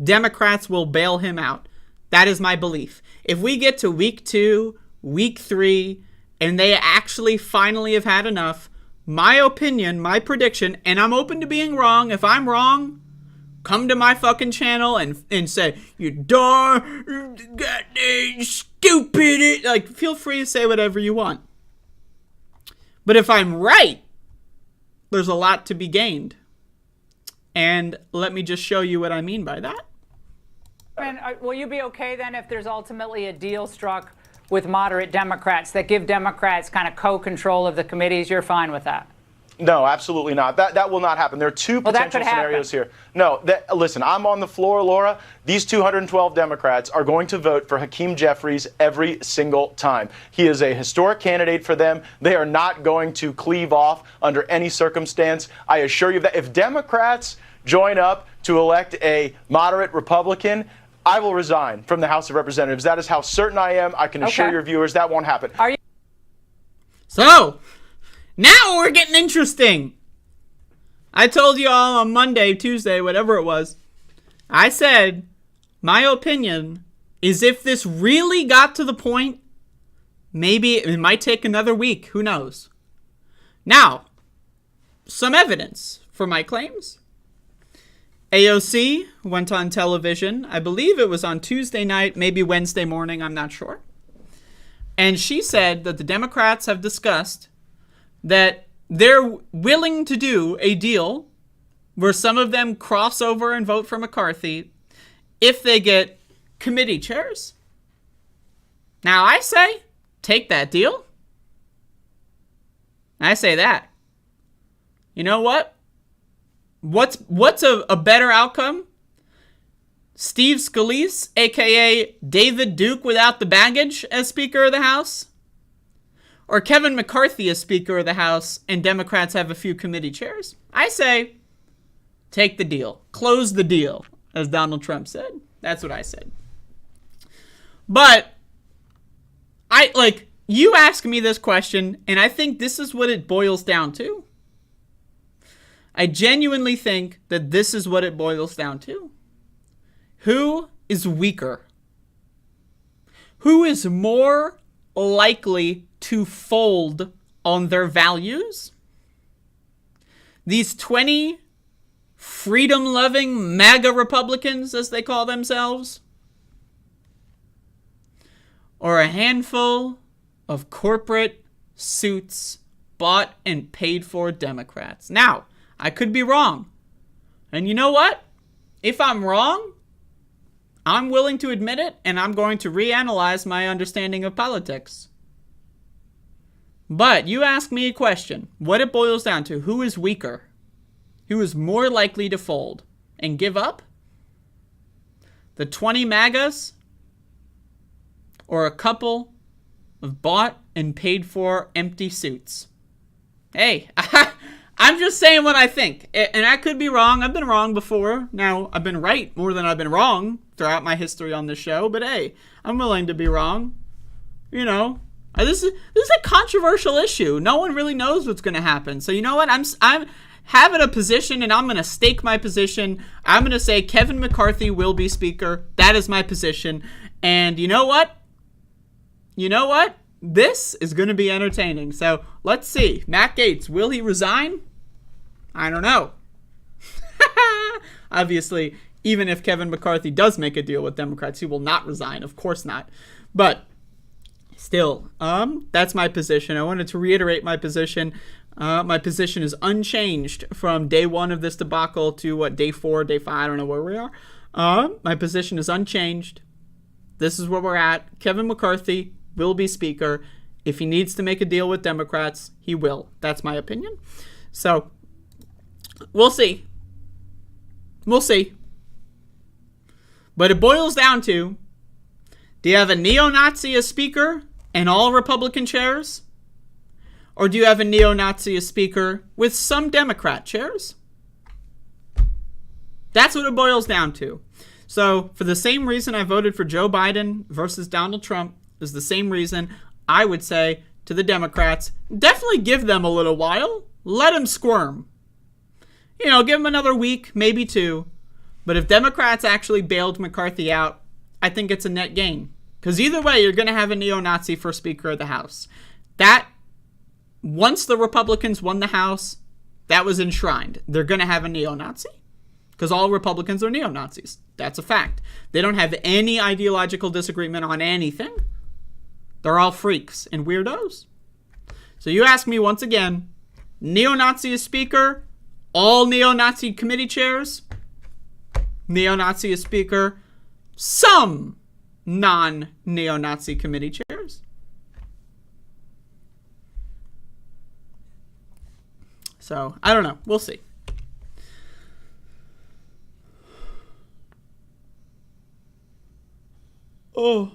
Democrats will bail him out. That is my belief. If we get to week 2, week 3, and they actually finally have had enough, my opinion, my prediction, and I'm open to being wrong. If I'm wrong, come to my fucking channel and say, you darn, goddamn stupid. Like, feel free to say whatever you want. But if I'm right, there's a lot to be gained. And let me just show you what I mean by that. And will you be okay then if there's ultimately a deal struck with moderate Democrats that give Democrats kind of co-control of the committees? You're fine with that? No, absolutely not. That will not happen. There are two potential scenarios here. No, listen, I'm on the floor, Laura. These 212 Democrats are going to vote for Hakeem Jeffries every single time. He is a historic candidate for them. They are not going to cleave off under any circumstance. I assure you that if Democrats join up to elect a moderate Republican, I will resign from the House of Representatives. That is how certain I am. I can assure your viewers that won't happen. Are you? So, now we're getting interesting. I told you all on Monday, Tuesday, whatever it was. I said, my opinion is if this really got to the point, maybe it might take another week. Who knows? Now, some evidence for my claims. AOC went on television. I believe it was on Tuesday night, maybe Wednesday morning. I'm not sure. And she said that the Democrats have discussed that they're willing to do a deal where some of them cross over and vote for McCarthy if they get committee chairs. Now, I say, take that deal. I say that. You know what? What's a better outcome? Steve Scalise, a.k.a. David Duke without the baggage, as Speaker of the House? Or Kevin McCarthy as Speaker of the House and Democrats have a few committee chairs? I say, take the deal. Close the deal, as Donald Trump said. That's what I said. But, you ask me this question, and I think this is what it boils down to. I genuinely think that this is what it boils down to. Who is weaker? Who is more likely to fold on their values? These 20 freedom-loving MAGA Republicans, as they call themselves? Or a handful of corporate suits bought and paid for Democrats? Now, I could be wrong. And you know what? If I'm wrong, I'm willing to admit it, and I'm going to reanalyze my understanding of politics. But you ask me a question. What it boils down to, who is weaker? Who is more likely to fold and give up? The 20 MAGAs? Or a couple of bought and paid for empty suits? Hey, I'm just saying what I think. And I could be wrong. I've been wrong before. Now, I've been right more than I've been wrong throughout my history on this show. But hey, I'm willing to be wrong. You know, this is a controversial issue. No one really knows what's going to happen. So you know what? I'm having a position, and I'm going to stake my position. I'm going to say Kevin McCarthy will be Speaker. That is my position. And you know what? This is going to be entertaining. So let's see. Matt Gaetz, will he resign? I don't know. Obviously, even if Kevin McCarthy does make a deal with Democrats, he will not resign. Of course not. But still, that's my position. I wanted to reiterate my position. My position is unchanged from day one of this debacle to day 4, day 5. I don't know where we are. My position is unchanged. This is where we're at. Kevin McCarthy will be Speaker. If he needs to make a deal with Democrats, he will. That's my opinion. So, we'll see. We'll see. But it boils down to, do you have a neo-Nazi as Speaker and all Republican chairs? Or do you have a neo-Nazi as Speaker with some Democrat chairs? That's what it boils down to. So, for the same reason I voted for Joe Biden versus Donald Trump, is the same reason I would say to the Democrats, definitely give them a little while. Let them squirm. You know, give them another week, maybe 2. But if Democrats actually bailed McCarthy out, I think it's a net gain. Because either way, you're going to have a neo-Nazi for Speaker of the House. That, once the Republicans won the House, that was enshrined. They're going to have a neo-Nazi. Because all Republicans are neo-Nazis. That's a fact. They don't have any ideological disagreement on anything. They're all freaks and weirdos. So you ask me once again, neo-Nazi as Speaker, all neo-Nazi committee chairs, neo-Nazi as Speaker, some non-neo-Nazi committee chairs. So, I don't know. We'll see. Oh.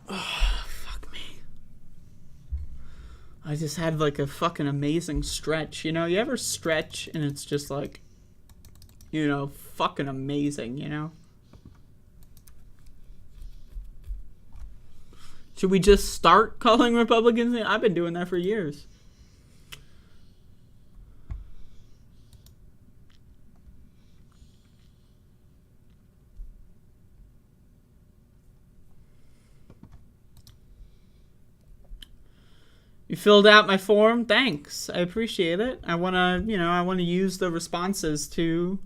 Fuck me. I just had like a fucking amazing stretch. You know, you ever stretch and it's just like, you know, fucking amazing, you know? Should we just start calling Republicans? I've been doing that for years. You filled out my form? Thanks. I appreciate it. I want to use the responses to,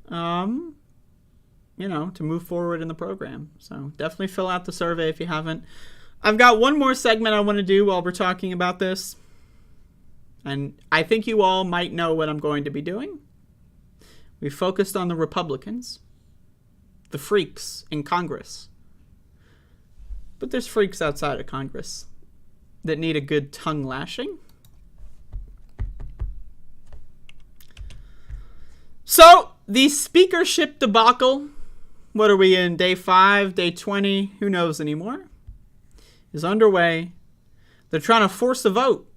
to move forward in the program. So definitely fill out the survey if you haven't. I've got one more segment I want to do while we're talking about this. And I think you all might know what I'm going to be doing. We focused on the Republicans, the freaks in Congress. But there's freaks outside of Congress that need a good tongue lashing. So, the speakership debacle, what are we in, day 5, day 20, who knows anymore, is underway. They're trying to force a vote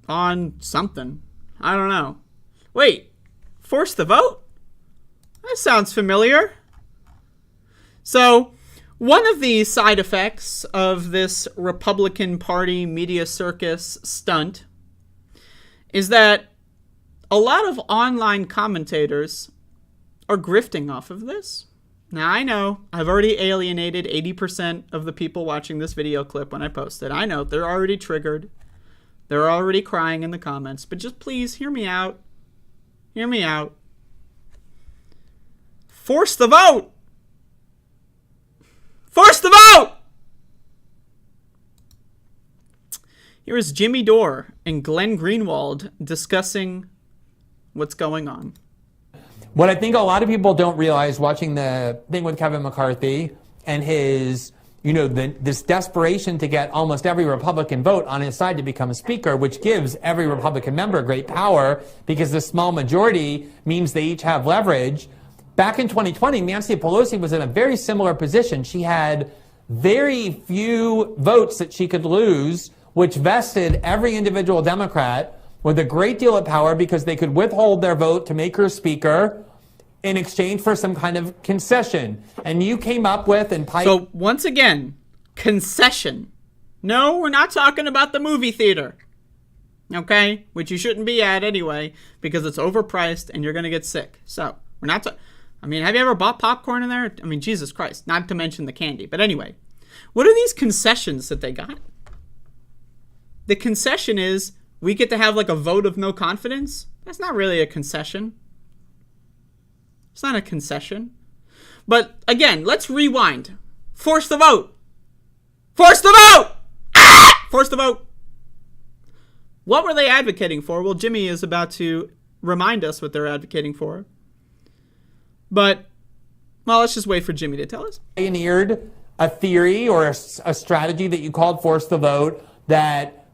on something. I don't know. Wait, force the vote? That sounds familiar. So, One of the side effects of this Republican Party media circus stunt is that a lot of online commentators are grifting off of this. Now, I know I've already alienated 80% of the people watching this video clip when I post it. I know they're already triggered. They're already crying in the comments. But just please hear me out. Hear me out. Force the vote! Force the vote! Here is Jimmy Dore and Glenn Greenwald discussing what's going on. What I think a lot of people don't realize watching the thing with Kevin McCarthy and his, this desperation to get almost every Republican vote on his side to become a speaker, which gives every Republican member great power because the small majority means they each have leverage. Back in 2020, Nancy Pelosi was in a very similar position. She had very few votes that she could lose, which vested every individual Democrat with a great deal of power because they could withhold their vote to make her speaker in exchange for some kind of concession. And you came up with and So once again, concession. No, we're not talking about the movie theater. Okay? Which you shouldn't be at anyway because it's overpriced and you're going to get sick. So we're not have you ever bought popcorn in there? I mean, Jesus Christ, not to mention the candy. But anyway, what are these concessions that they got? The concession is we get to have like a vote of no confidence. That's not really a concession. It's not a concession. But again, let's rewind. Force the vote. Force the vote! Ah! Force the vote. What were they advocating for? Well, Jimmy is about to remind us what they're advocating for. But, well, let's just wait for Jimmy to tell us. Pioneered a theory or a strategy that you called force the vote that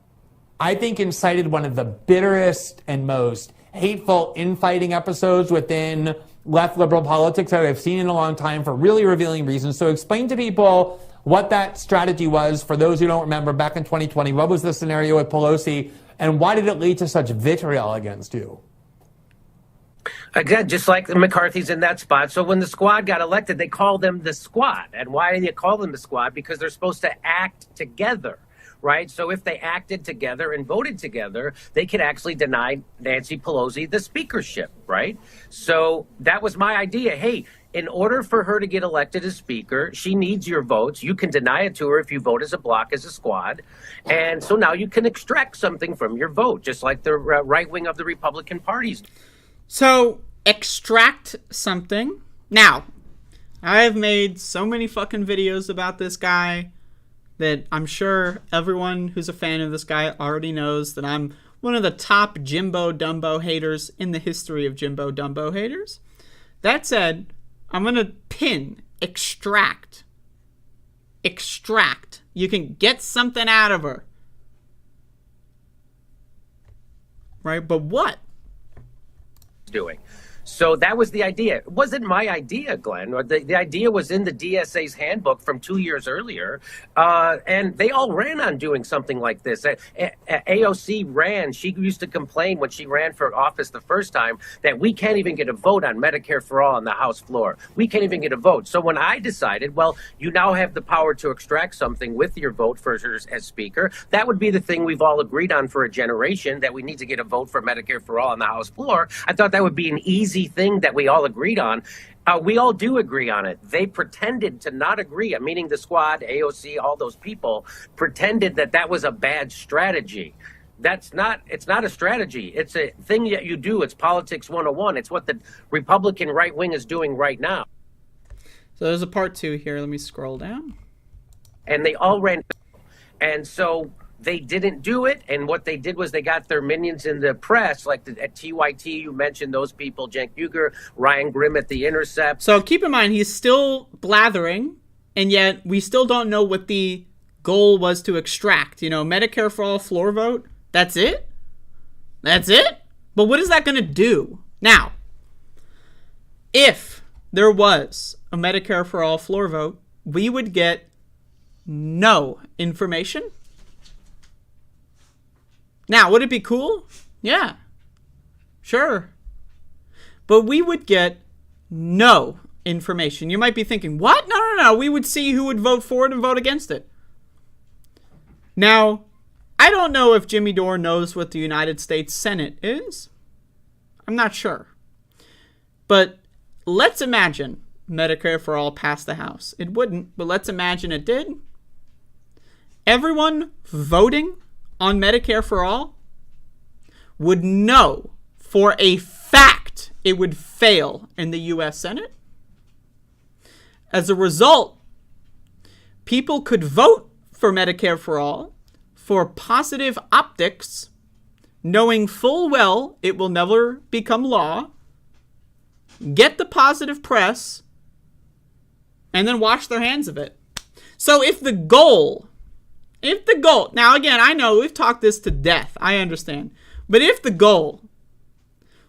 I think incited one of the bitterest and most hateful infighting episodes within left liberal politics that I've seen in a long time for really revealing reasons. So explain to people what that strategy was for those who don't remember back in 2020. What was the scenario with Pelosi and why did it lead to such vitriol against you? Again, just like the McCarthy's in that spot. So when the squad got elected, they called them the squad. And why do you call them the squad? Because they're supposed to act together, right? So if they acted together and voted together, they could actually deny Nancy Pelosi the speakership, right? So that was my idea. Hey, in order for her to get elected as speaker, she needs your votes. You can deny it to her if you vote as a block, as a squad. And so now you can extract something from your vote, just like the right wing of the Republican parties. So, extract something. Now, I have made so many fucking videos about this guy that I'm sure everyone who's a fan of this guy already knows that I'm one of the top Jimbo Dumbo haters in the history of Jimbo Dumbo haters. That said, I'm going to pin extract. Extract. You can get something out of her. Right? But what? Doing. So that was the idea. It wasn't my idea, Glenn. The idea was in the DSA's handbook from 2 years earlier. And they all ran on doing something like this. AOC ran. She used to complain when she ran for office the first time that we can't even get a vote on Medicare for all on the House floor. We can't even get a vote. So when I decided, well, you now have the power to extract something with your vote for her as speaker, that would be the thing we've all agreed on for a generation, that we need to get a vote for Medicare for all on the House floor. I thought that would be an easy thing that we all agreed on. We all do agree on it. They pretended to not agree, meaning the squad, AOC, all those people pretended that that was a bad strategy. It's not a strategy. It's a thing that you do. It's politics 101. It's what the Republican right wing is doing right now. So there's a part 2 here. Let me scroll down. And they all ran. And so they didn't do it, and what they did was they got their minions in the press, like at TYT, you mentioned those people, Cenk Uygur, Ryan Grimm at The Intercept. So keep in mind, he's still blathering, and yet we still don't know what the goal was to extract. Medicare for all floor vote, that's it? That's it? But what is that going to do? Now, if there was a Medicare for all floor vote, we would get no information. Now, would it be cool? Yeah, sure. But we would get no information. You might be thinking, what? No. We would see who would vote for it and vote against it. Now, I don't know if Jimmy Dore knows what the United States Senate is. I'm not sure. But let's imagine Medicare for All passed the House. It wouldn't, but let's imagine it did. Everyone voting on Medicare for All would know for a fact it would fail in the U.S. Senate. As a result, people could vote for Medicare for All for positive optics, knowing full well it will never become law, get the positive press, and then wash their hands of it. So if the goal, now again, I know we've talked this to death, I understand, but if the goal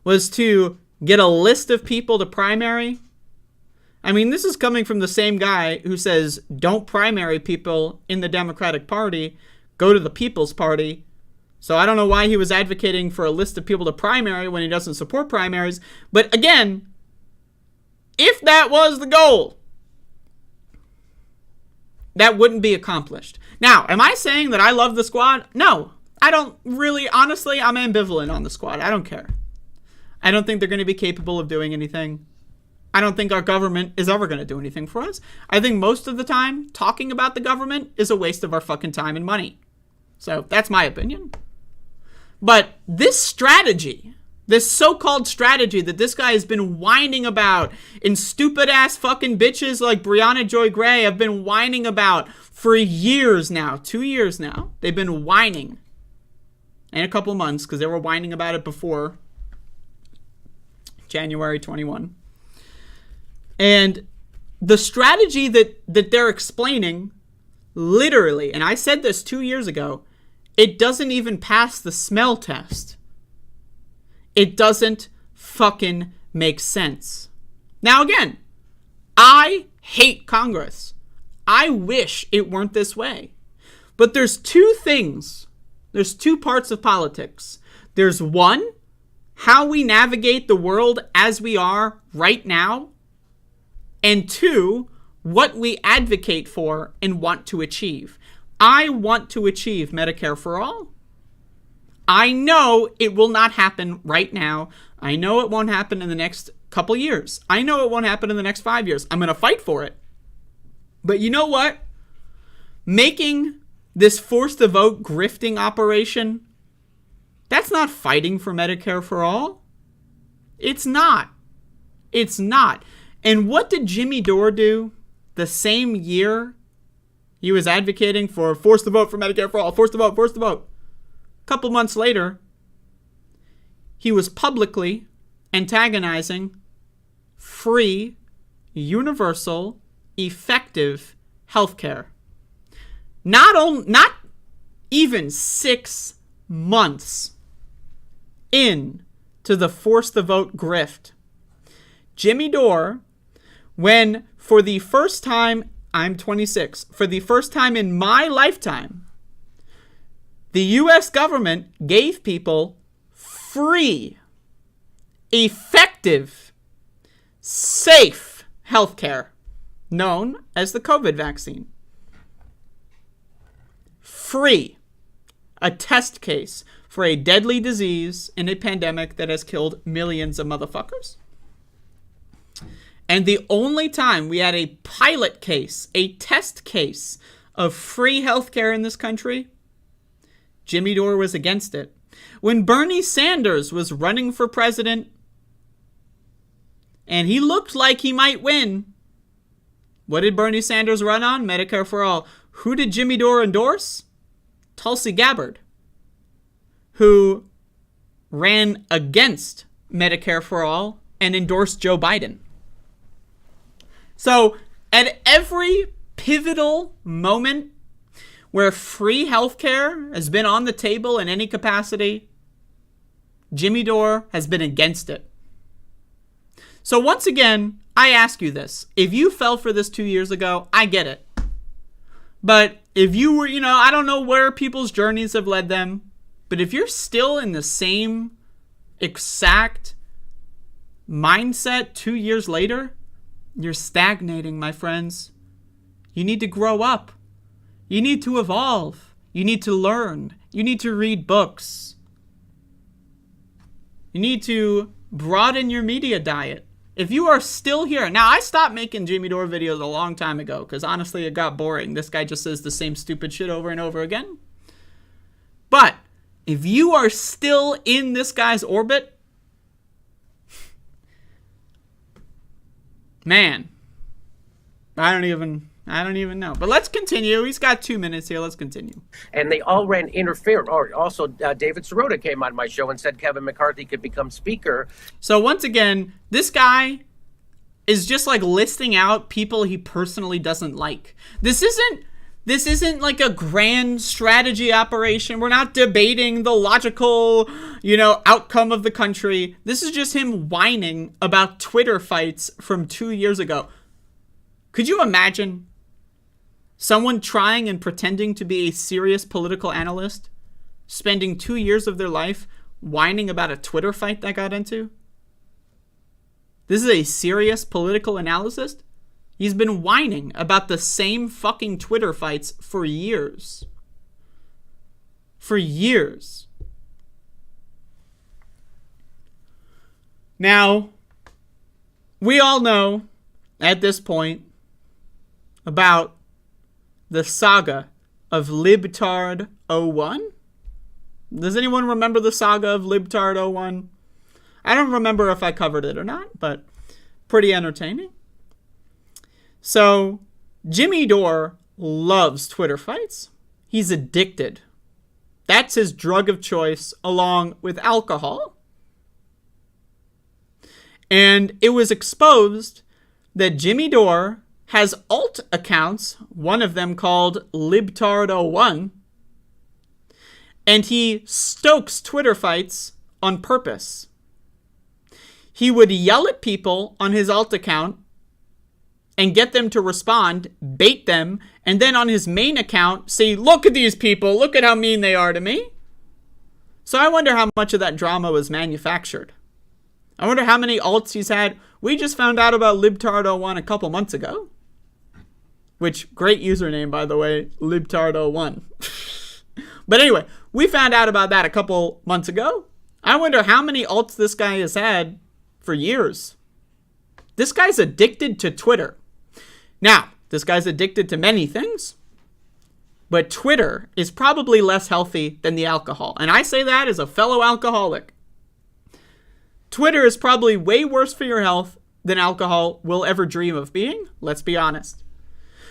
was to get a list of people to primary, I mean, this is coming from the same guy who says, don't primary people in the Democratic Party, go to the People's Party. So I don't know why he was advocating for a list of people to primary when he doesn't support primaries. But again, if that was the goal, that wouldn't be accomplished. Now, am I saying that I love the squad? No, I don't really. Honestly, I'm ambivalent on the squad. I don't care. I don't think they're going to be capable of doing anything. I don't think our government is ever going to do anything for us. I think most of the time, talking about the government is a waste of our fucking time and money. So that's my opinion. But this strategy, this so-called strategy that this guy has been whining about, and stupid-ass fucking bitches like Brianna Joy Gray have been whining about for years now, 2 years now. They've been whining. And a couple months, because they were whining about it before January 21. And the strategy that they're explaining, literally, and I said this 2 years ago, it doesn't even pass the smell test. It doesn't fucking make sense. Now again, I hate Congress. I wish it weren't this way. But there's two things. There's two parts of politics. There's one, how we navigate the world as we are right now. And two, what we advocate for and want to achieve. I want to achieve Medicare for All. I know it will not happen right now. I know it won't happen in the next couple years. I know it won't happen in the next 5 years. I'm going to fight for it. But you know what? Making this force to vote grifting operation, that's not fighting for Medicare for All. It's not. It's not. And what did Jimmy Dore do the same year he was advocating for force to vote for Medicare for all, force to vote, force to vote? A couple months later, he was publicly antagonizing free, universal, effective health care. Not even 6 months into the force to vote grift, Jimmy Dore, when for the first time, I'm 26, for the first time in my lifetime, the U.S. government gave people free, effective, safe health care, known as the COVID vaccine. Free. A test case for a deadly disease in a pandemic that has killed millions of motherfuckers. And the only time we had a pilot case, a test case of free healthcare in this country, Jimmy Dore was against it. When Bernie Sanders was running for president, and he looked like he might win, what did Bernie Sanders run on? Medicare for All. Who did Jimmy Dore endorse? Tulsi Gabbard, who ran against Medicare for All and endorsed Joe Biden. So at every pivotal moment where free healthcare has been on the table in any capacity, Jimmy Dore has been against it. So once again, I ask you this. If you fell for this 2 years ago, I get it. But if you were, I don't know where people's journeys have led them, but if you're still in the same exact mindset 2 years later, You're stagnating, my friends. You need to grow up. You need to evolve. You need to learn. You need to read books. You need to broaden your media diet. If you are still here, now I stopped making Jimmy Dore videos a long time ago because honestly it got boring. This guy just says the same stupid shit over and over again. But if you are still in this guy's orbit, man, I don't even know. But let's continue. He's got 2 minutes here. Let's continue. And they all ran interference. Or also, David Sirota came on my show and said Kevin McCarthy could become speaker. So once again, this guy is just like listing out people he personally doesn't like. This isn't like a grand strategy operation. We're not debating the logical, outcome of the country. This is just him whining about Twitter fights from 2 years ago. Could you imagine someone trying and pretending to be a serious political analyst, spending 2 years of their life whining about a Twitter fight they got into? This is a serious political analyst? He's been whining about the same fucking Twitter fights for years. For years. Now, we all know at this point about the saga of Libtard 01. Does anyone remember the saga of Libtard 01? I don't remember if I covered it or not, but pretty entertaining. So, Jimmy Dore loves Twitter fights. He's addicted. That's his drug of choice, along with alcohol. And it was exposed that Jimmy Dore has alt accounts, one of them called Libtard01, and he stokes Twitter fights on purpose. He would yell at people on his alt account and get them to respond, bait them, and then on his main account say, look at these people, look at how mean they are to me. So I wonder how much of that drama was manufactured. I wonder how many alts he's had. We just found out about Libtard01 a couple months ago. Which, great username, by the way, Libtard01. But anyway, we found out about that a couple months ago. I wonder how many alts this guy has had for years. This guy's addicted to Twitter. Now, this guy's addicted to many things, but Twitter is probably less healthy than the alcohol. And I say that as a fellow alcoholic. Twitter is probably way worse for your health than alcohol will ever dream of being. Let's be honest.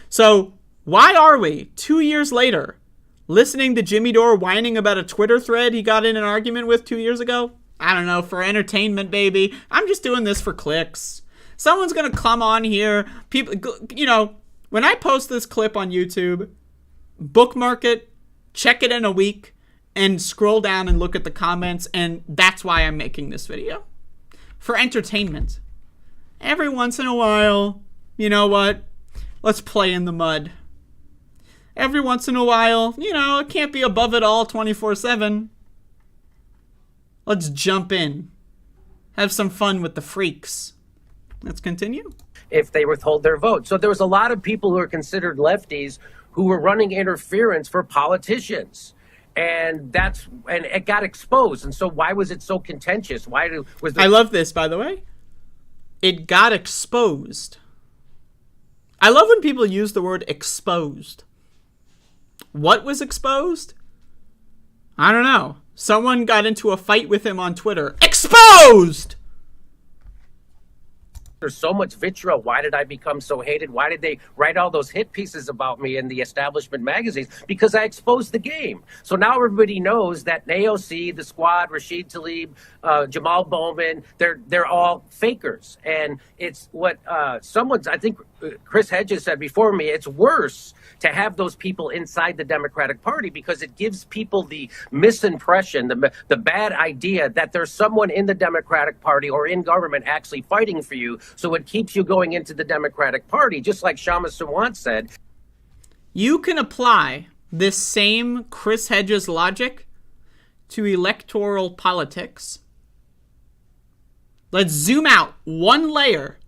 So why are we, 2 years later, listening to Jimmy Dore whining about a Twitter thread he got in an argument with 2 years ago? I don't know, for entertainment, baby. I'm just doing this for clicks. Someone's going to come on here. People, when I post this clip on YouTube, bookmark it, check it in a week, and scroll down and look at the comments, and that's why I'm making this video. For entertainment. Every once in a while, you know what? Let's play in the mud. Every once in a while, it can't be above it all 24/7. Let's jump in. Have some fun with the freaks. Let's continue. If they withhold their vote. So there was a lot of people who are considered lefties who were running interference for politicians. And it got exposed. And so why was it so contentious? I love this, by the way. It got exposed. I love when people use the word exposed. What was exposed? I don't know. Someone got into a fight with him on Twitter. Exposed! There's so much vitriol. Why did I become so hated? Why did they write all those hit pieces about me in the establishment magazines? Because I exposed the game. So now everybody knows that AOC, the Squad, Rashid Tlaib, Jamal Bowman, they're all fakers. And it's what I think Chris Hedges said before me, it's worse to have those people inside the Democratic Party because it gives people the misimpression, the bad idea that there's someone in the Democratic Party or in government actually fighting for you. So it keeps you going into the Democratic Party, just like Shama Sawant said. You can apply this same Chris Hedges logic to electoral politics. Let's zoom out one layer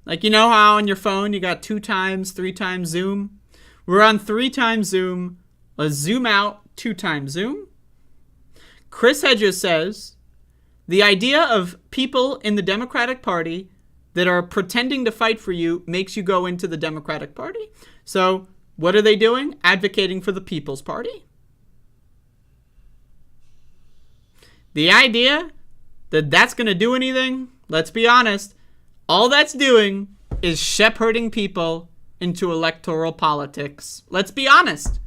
Like, you know how on your phone you got 2 times, 3 times zoom? We're on 3 times zoom. Let's zoom out, 2 times zoom. Chris Hedges says, the idea of people in the Democratic Party that are pretending to fight for you makes you go into the Democratic Party. So what are they doing? Advocating for the People's Party. The idea that that's going to do anything, let's be honest, all that's doing is shepherding people into electoral politics. Let's be honest.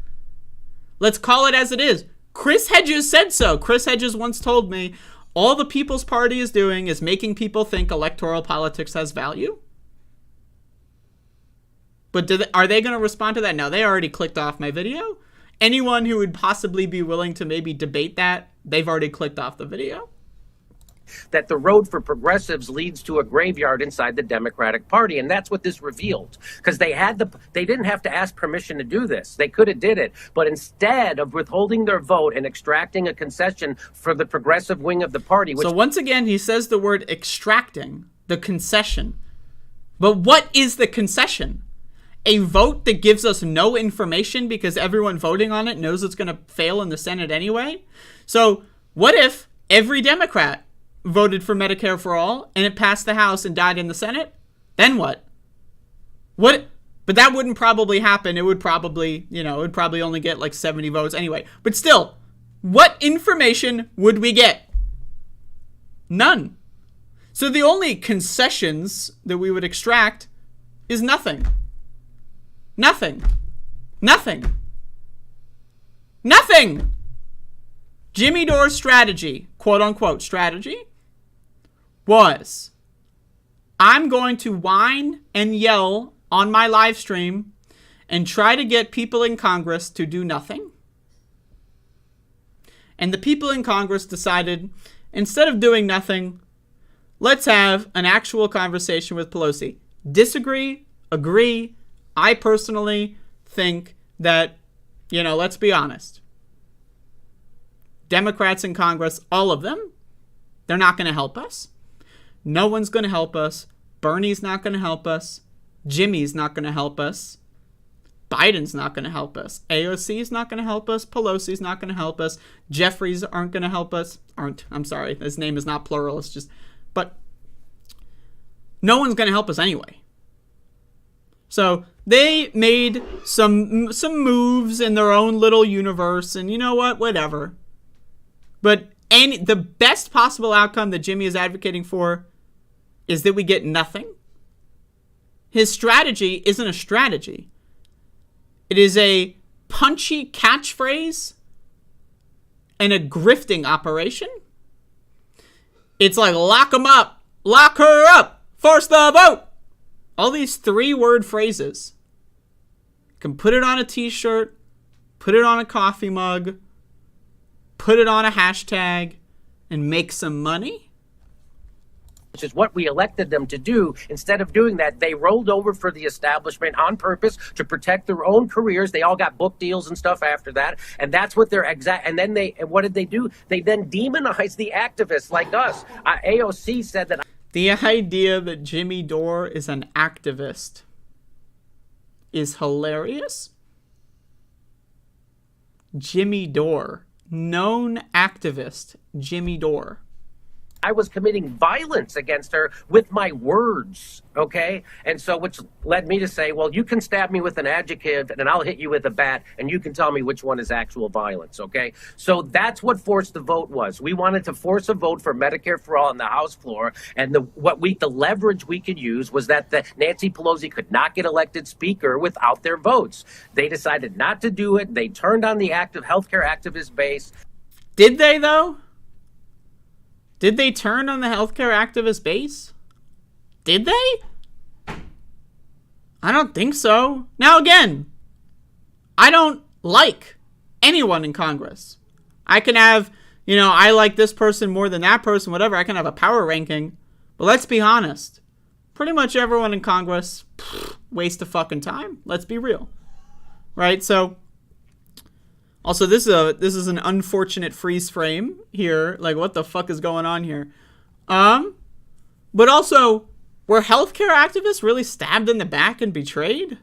Let's call it as it is. Chris Hedges said so. Chris Hedges once told me, all the People's Party is doing is making people think electoral politics has value. But are they going to respond to that? No, they already clicked off my video. Anyone who would possibly be willing to maybe debate that, they've already clicked off the video. That the road for progressives leads to a graveyard inside the Democratic Party. And that's what this revealed. Because they didn't have to ask permission to do this. They could have did it. But instead of withholding their vote and extracting a concession for the progressive wing of the party. So once again, he says the word extracting, the concession. But what is the concession? A vote that gives us no information because everyone voting on it knows it's going to fail in the Senate anyway? So what if every Democrat voted for Medicare for all and it passed the House and died in the Senate? Then what? But that wouldn't probably happen. It would probably, it would probably only get like 70 votes anyway. But still, what information would we get? None. So the only concessions that we would extract is nothing. Nothing. Nothing. Nothing. Jimmy Dore's strategy, quote unquote strategy, was I'm going to whine and yell on my live stream and try to get people in Congress to do nothing. And the people in Congress decided, instead of doing nothing, let's have an actual conversation with Pelosi. Disagree, agree. I personally think that, let's be honest. Democrats in Congress, all of them, they're not going to help us. No one's going to help us. Bernie's not going to help us. Jimmy's not going to help us. Biden's not going to help us. AOC's not going to help us. Pelosi's not going to help us. Jeffries aren't going to help us. I'm sorry. His name is not plural. It's just, but no one's going to help us anyway. So they made some moves in their own little universe, and you know what? Whatever. But the best possible outcome that Jimmy is advocating for is that we get nothing. His strategy isn't a strategy. It is a punchy catchphrase and a grifting operation. It's like lock 'em up, lock her up, force the vote. All these 3-word phrases. You can put it on a t-shirt, put it on a coffee mug, put it on a hashtag, and make some money. Which is what we elected them to do. Instead of doing that, they rolled over for the establishment on purpose to protect their own careers. They all got book deals and stuff after that. And that's what they're and then what did they do? They then demonized the activists like us. AOC said that. The idea that Jimmy Dore is an activist is hilarious. Jimmy Dore. Known activist, Jimmy Dore. I was committing violence against her with my words, okay? And so which led me to say, well, you can stab me with an adjective and I'll hit you with a bat and you can tell me which one is actual violence, okay? So that's what forced the vote was. We wanted to force a vote for Medicare for all on the House floor, and the leverage we could use was that Nancy Pelosi could not get elected speaker without their votes. They decided not to do it. They turned on the healthcare activist base. Did they, though? Did they turn on the healthcare activist base? Did they? I don't think so. Now again, I don't like anyone in Congress. I can have, I like this person more than that person, whatever. I can have a power ranking. But let's be honest. Pretty much everyone in Congress, waste of fucking time. Let's be real. Right? So, also, this is an unfortunate freeze frame here. Like, what the fuck is going on here? But also, Were healthcare activists really stabbed in the back and betrayed?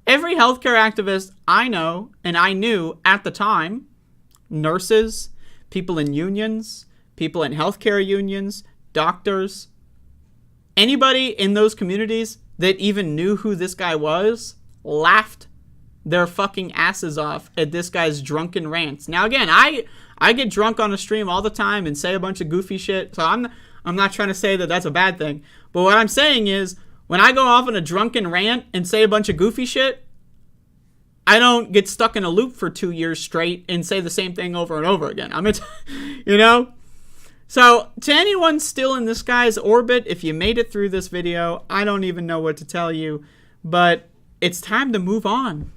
Every healthcare activist I know and I knew at the time, nurses, people in unions, people in healthcare unions, doctors, anybody in those communities that even knew who this guy was, laughed their fucking asses off at this guy's drunken rants. Now again, I get drunk on a stream all the time and say a bunch of goofy shit, so I'm not trying to say that that's a bad thing. But what I'm saying is, when I go off on a drunken rant and say a bunch of goofy shit, I don't get stuck in a loop for 2 years straight and say the same thing over and over again. You know? So, to anyone still in this guy's orbit, if you made it through this video, I don't even know what to tell you. But it's time to move on.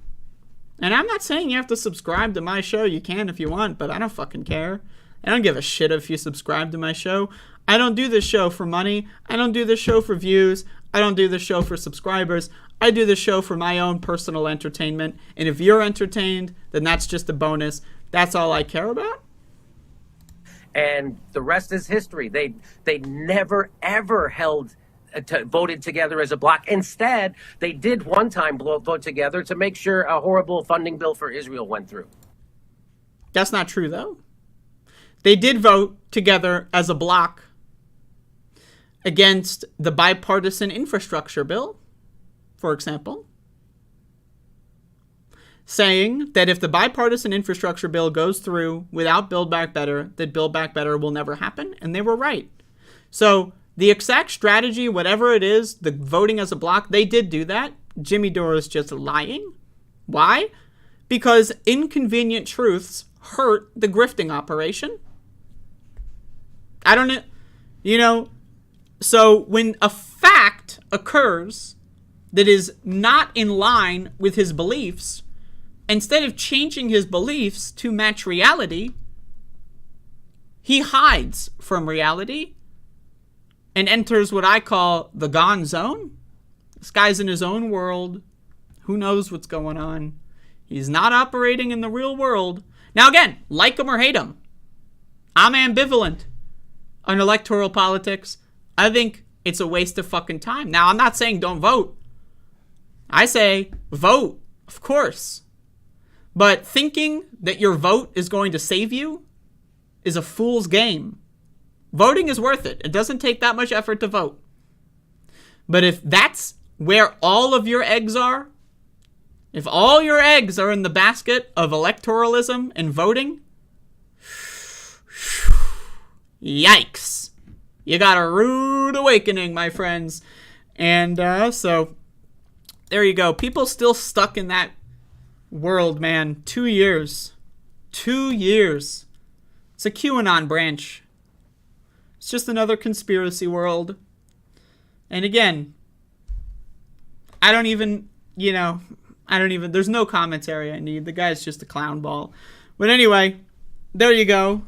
And I'm not saying you have to subscribe to my show. You can if you want, but I don't fucking care. I don't give a shit if you subscribe to my show. I don't do this show for money. I don't do this show for views. I don't do this show for subscribers. I do this show for my own personal entertainment. And if you're entertained, then that's just a bonus. That's all I care about. And the rest is history. They never, ever voted together as a bloc. Instead, they did one time vote together to make sure a horrible funding bill for Israel went through. That's not true, though. They did vote together as a bloc against the bipartisan infrastructure bill, for example, saying that if the bipartisan infrastructure bill goes through without Build Back Better, that Build Back Better will never happen, and they were right. So the exact strategy, whatever it is, the voting as a bloc, they did do that. Jimmy Dore is just lying. Why? Because inconvenient truths hurt the grifting operation. I don't know, you know, so when a fact occurs that is not in line with his beliefs, instead of changing his beliefs to match reality, he hides from reality and enters what I call the gone zone. This guy's in his own world. Who knows what's going on? He's not operating in the real world. Now again, like him or hate him, I'm ambivalent on electoral politics. I think it's a waste of fucking time. Now, I'm not saying don't vote. I say vote, of course. But thinking that your vote is going to save you is a fool's game. Voting is worth it. It doesn't take that much effort to vote. But if that's where all of your eggs are, if all your eggs are in the basket of electoralism and voting, yikes. You got a rude awakening, my friends. And so, there you go. People still stuck in that world, man. 2 years. 2 years. It's a QAnon branch. It's just another conspiracy world. And again, I don't even, there's no commentary I need. The guy's just a clown ball. But anyway, there you go.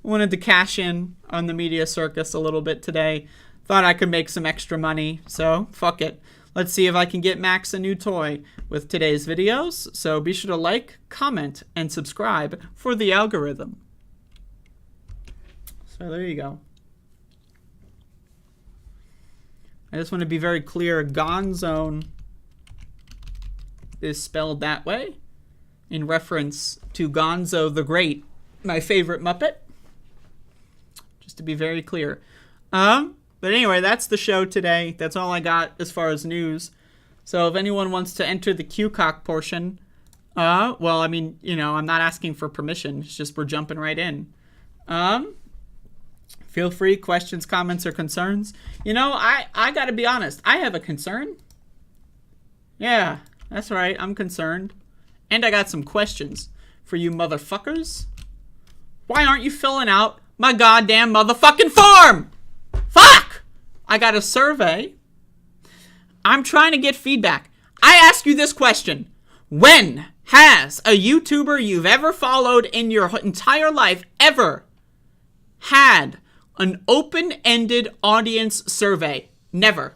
Wanted to cash in on the media circus a little bit today. Thought I could make some extra money, so fuck it. Let's see if I can get Max a new toy with today's videos. So be sure to like, comment, and subscribe for the algorithm. So there you go. I just want to be very clear. Gonzone is spelled that way in reference to Gonzo the Great, my favorite Muppet. Just to be very clear. But anyway, that's the show today. That's all I got as far as news. So if anyone wants to enter the QCock portion, well, I mean, I'm not asking for permission. It's just we're jumping right in. Feel free, questions, comments, or concerns. I gotta be honest. I have a concern. Yeah, that's right. I'm concerned. And I got some questions for you motherfuckers. Why aren't you filling out my goddamn motherfucking form? Fuck! I got a survey. I'm trying to get feedback. I ask you this question. When has a YouTuber you've ever followed in your entire life ever had an open-ended audience survey? Never.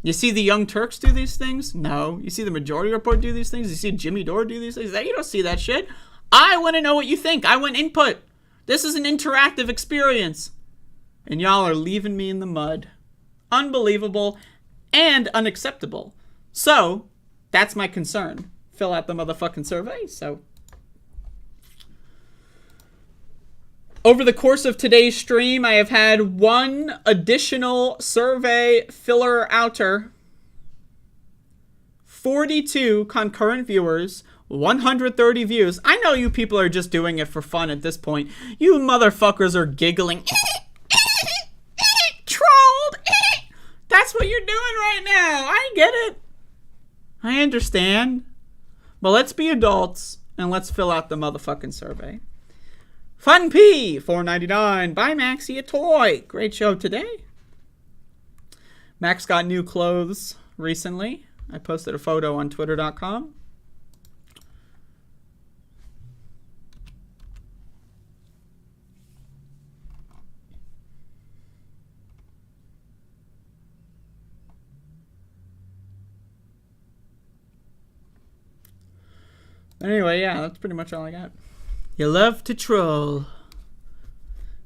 You see the Young Turks do these things? No. You see the Majority Report do these things? You see Jimmy Dore do these things? You don't see that shit. I want to know what you think. I want input. This is an interactive experience. And y'all are leaving me in the mud. unbelievable, and unacceptable. So, that's my concern. Fill out the motherfucking survey, so. Over the course of today's stream, I have had one additional survey filler outer. 42 concurrent viewers, 130 views. I know you people are just doing it for fun at this point. You motherfuckers are giggling. Trolled. That's what you're doing right now. I get it. I understand. But let's be adults and let's fill out the motherfucking survey. Fun P, $4.99. Buy Maxie a toy. Great show today. Max got new clothes recently. I posted a photo on twitter.com. Anyway, yeah, that's pretty much all I got. You love to troll.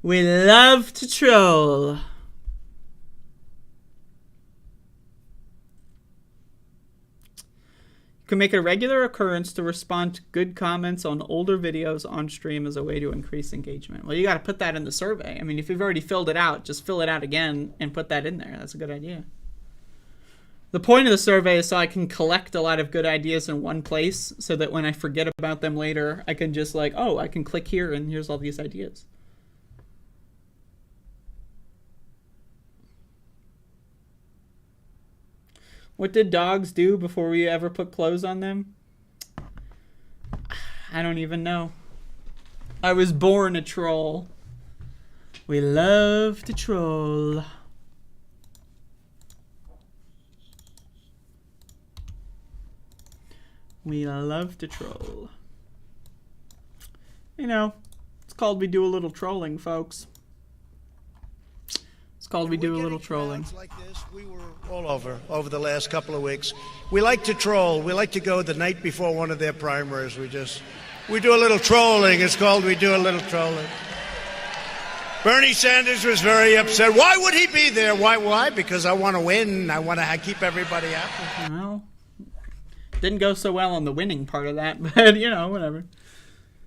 We love to troll. You can make it a regular occurrence to respond to good comments on older videos on stream as a way to increase engagement. Well, you got to put that in the survey. I mean, if you've already filled it out, just fill it out again and put that in there. That's a good idea. The point of the survey is so I can collect a lot of good ideas in one place so that when I forget about them later, I can just like, oh, I can click here and here's all these ideas. What did dogs do before we ever put clothes on them? I don't even know. I was born a troll. We love to troll. We love to troll. You know, it's called we do a little trolling, folks. It's called we do a little trolling. Like this, we were all over the last couple of weeks. We like to troll. We like to go the night before one of their primaries. We do a little trolling. It's called we do a little trolling. Bernie Sanders was very upset. Why would he be there? Why? Because I want to win. I want to keep everybody happy. Well, didn't go so well on the winning part of that, but you know, whatever.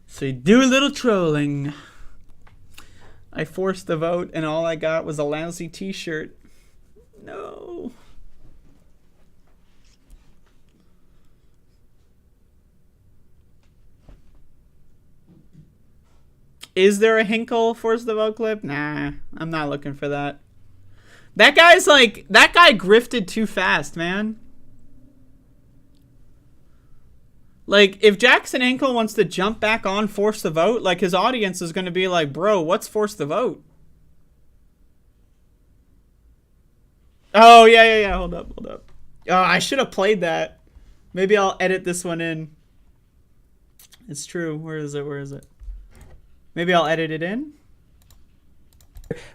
So you do a little trolling. I forced the vote and all I got was a lousy t-shirt. No. Is there a Hinkle force the vote clip? Nah, I'm not looking for that. That guy grifted too fast, man. Like, if Jackson Hinkle wants to jump back on Force the Vote, like, his audience is going to be like, bro, what's Force the Vote? Oh, yeah. Hold up. Oh, I should have played that. Maybe I'll edit this one in. It's true. Where is it? Maybe I'll edit it in.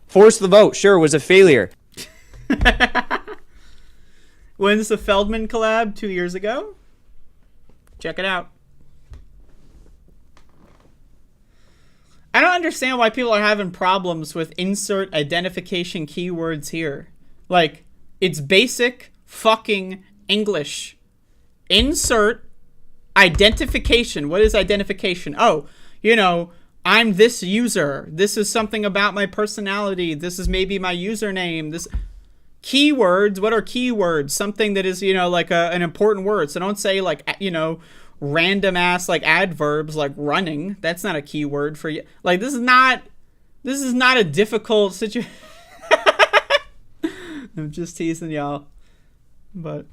Force the Vote, sure, was a failure. When's the Feldman collab? 2 years ago? Check it out. I don't understand why people are having problems with insert identification keywords here. Like, it's basic fucking English. Insert identification. What is identification? Oh, you know, I'm this user. This is something about my personality. This is maybe my username. This keywords. What are keywords? Something that is, you know, like an important word. So don't say like, you know, random ass like adverbs like running. That's not a keyword for you. Like, this is not a difficult situation. I'm just teasing y'all. But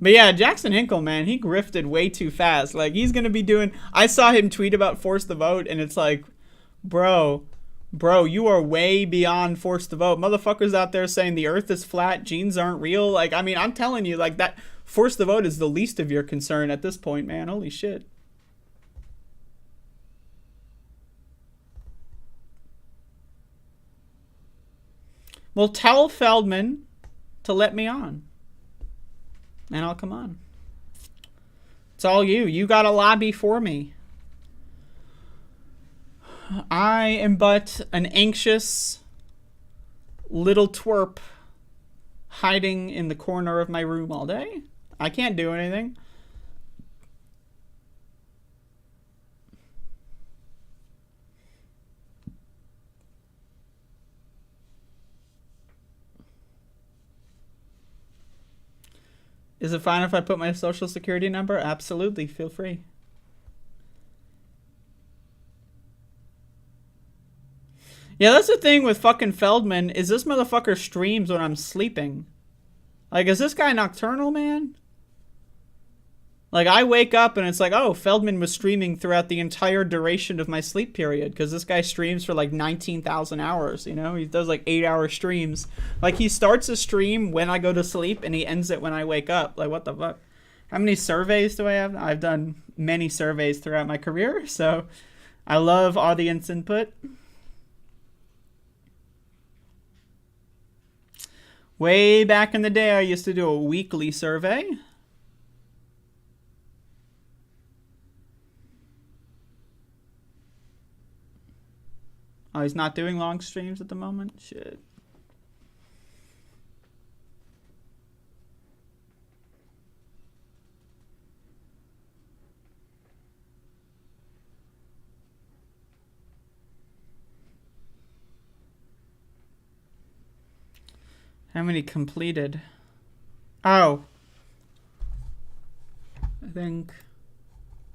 yeah, Jackson Hinkle, man, he grifted way too fast. Like, he's going to be doing... I saw him tweet about Force the Vote, and it's like, bro, you are way beyond Force the Vote. Motherfuckers out there saying the earth is flat, genes aren't real. Like, I mean, I'm telling you, like, that Force the Vote is the least of your concern at this point, man. Holy shit. Well, tell Feldman to let me on. And I'll come on. It's all you. You got a lobby for me. I am but an anxious little twerp hiding in the corner of my room all day. I can't do anything. Is it fine if I put my social security number? Absolutely, feel free. Yeah, that's the thing with fucking Feldman, is this motherfucker streams when I'm sleeping. Like, is this guy nocturnal, man? Like, I wake up and it's like, oh, Feldman was streaming throughout the entire duration of my sleep period, because this guy streams for like 19,000 hours, you know? He does like 8-hour streams. Like, he starts a stream when I go to sleep and he ends it when I wake up. Like, what the fuck? How many surveys do I have? I've done many surveys throughout my career, so I love audience input. Way back in the day, I used to do a weekly survey. Oh, he's not doing long streams at the moment? Shit. How many completed? Oh. I think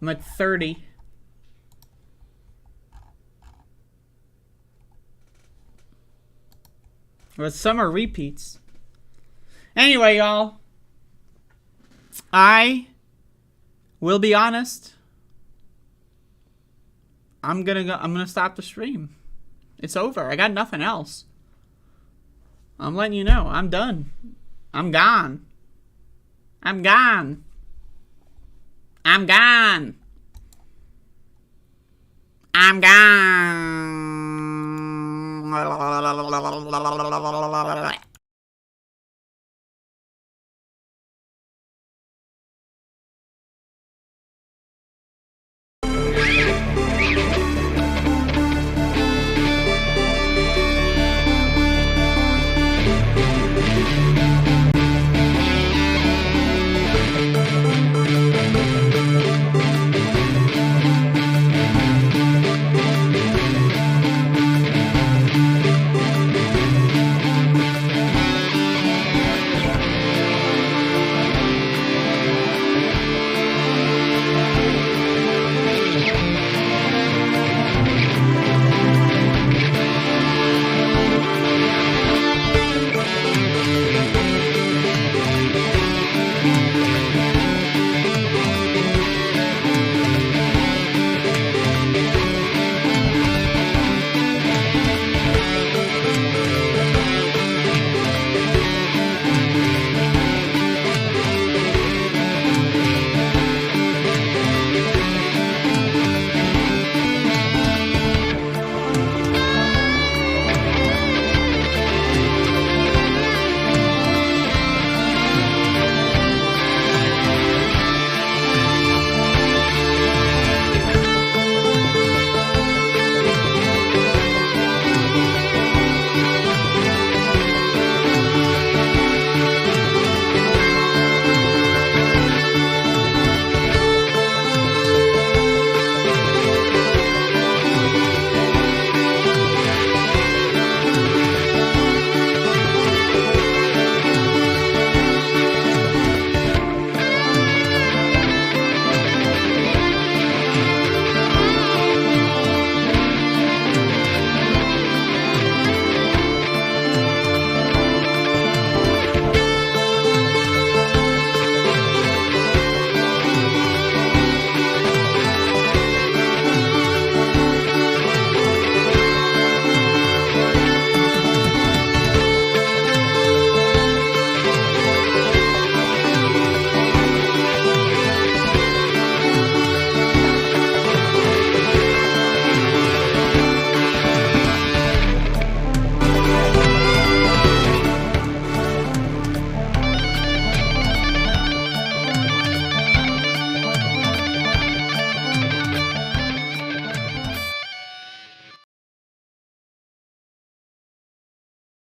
I'm at 30. But some are repeats. Anyway, y'all. I will be honest. I'm gonna stop the stream. It's over. I got nothing else. I'm letting you know. I'm done. I'm gone. I'm gone. I'm gone. I'm gone.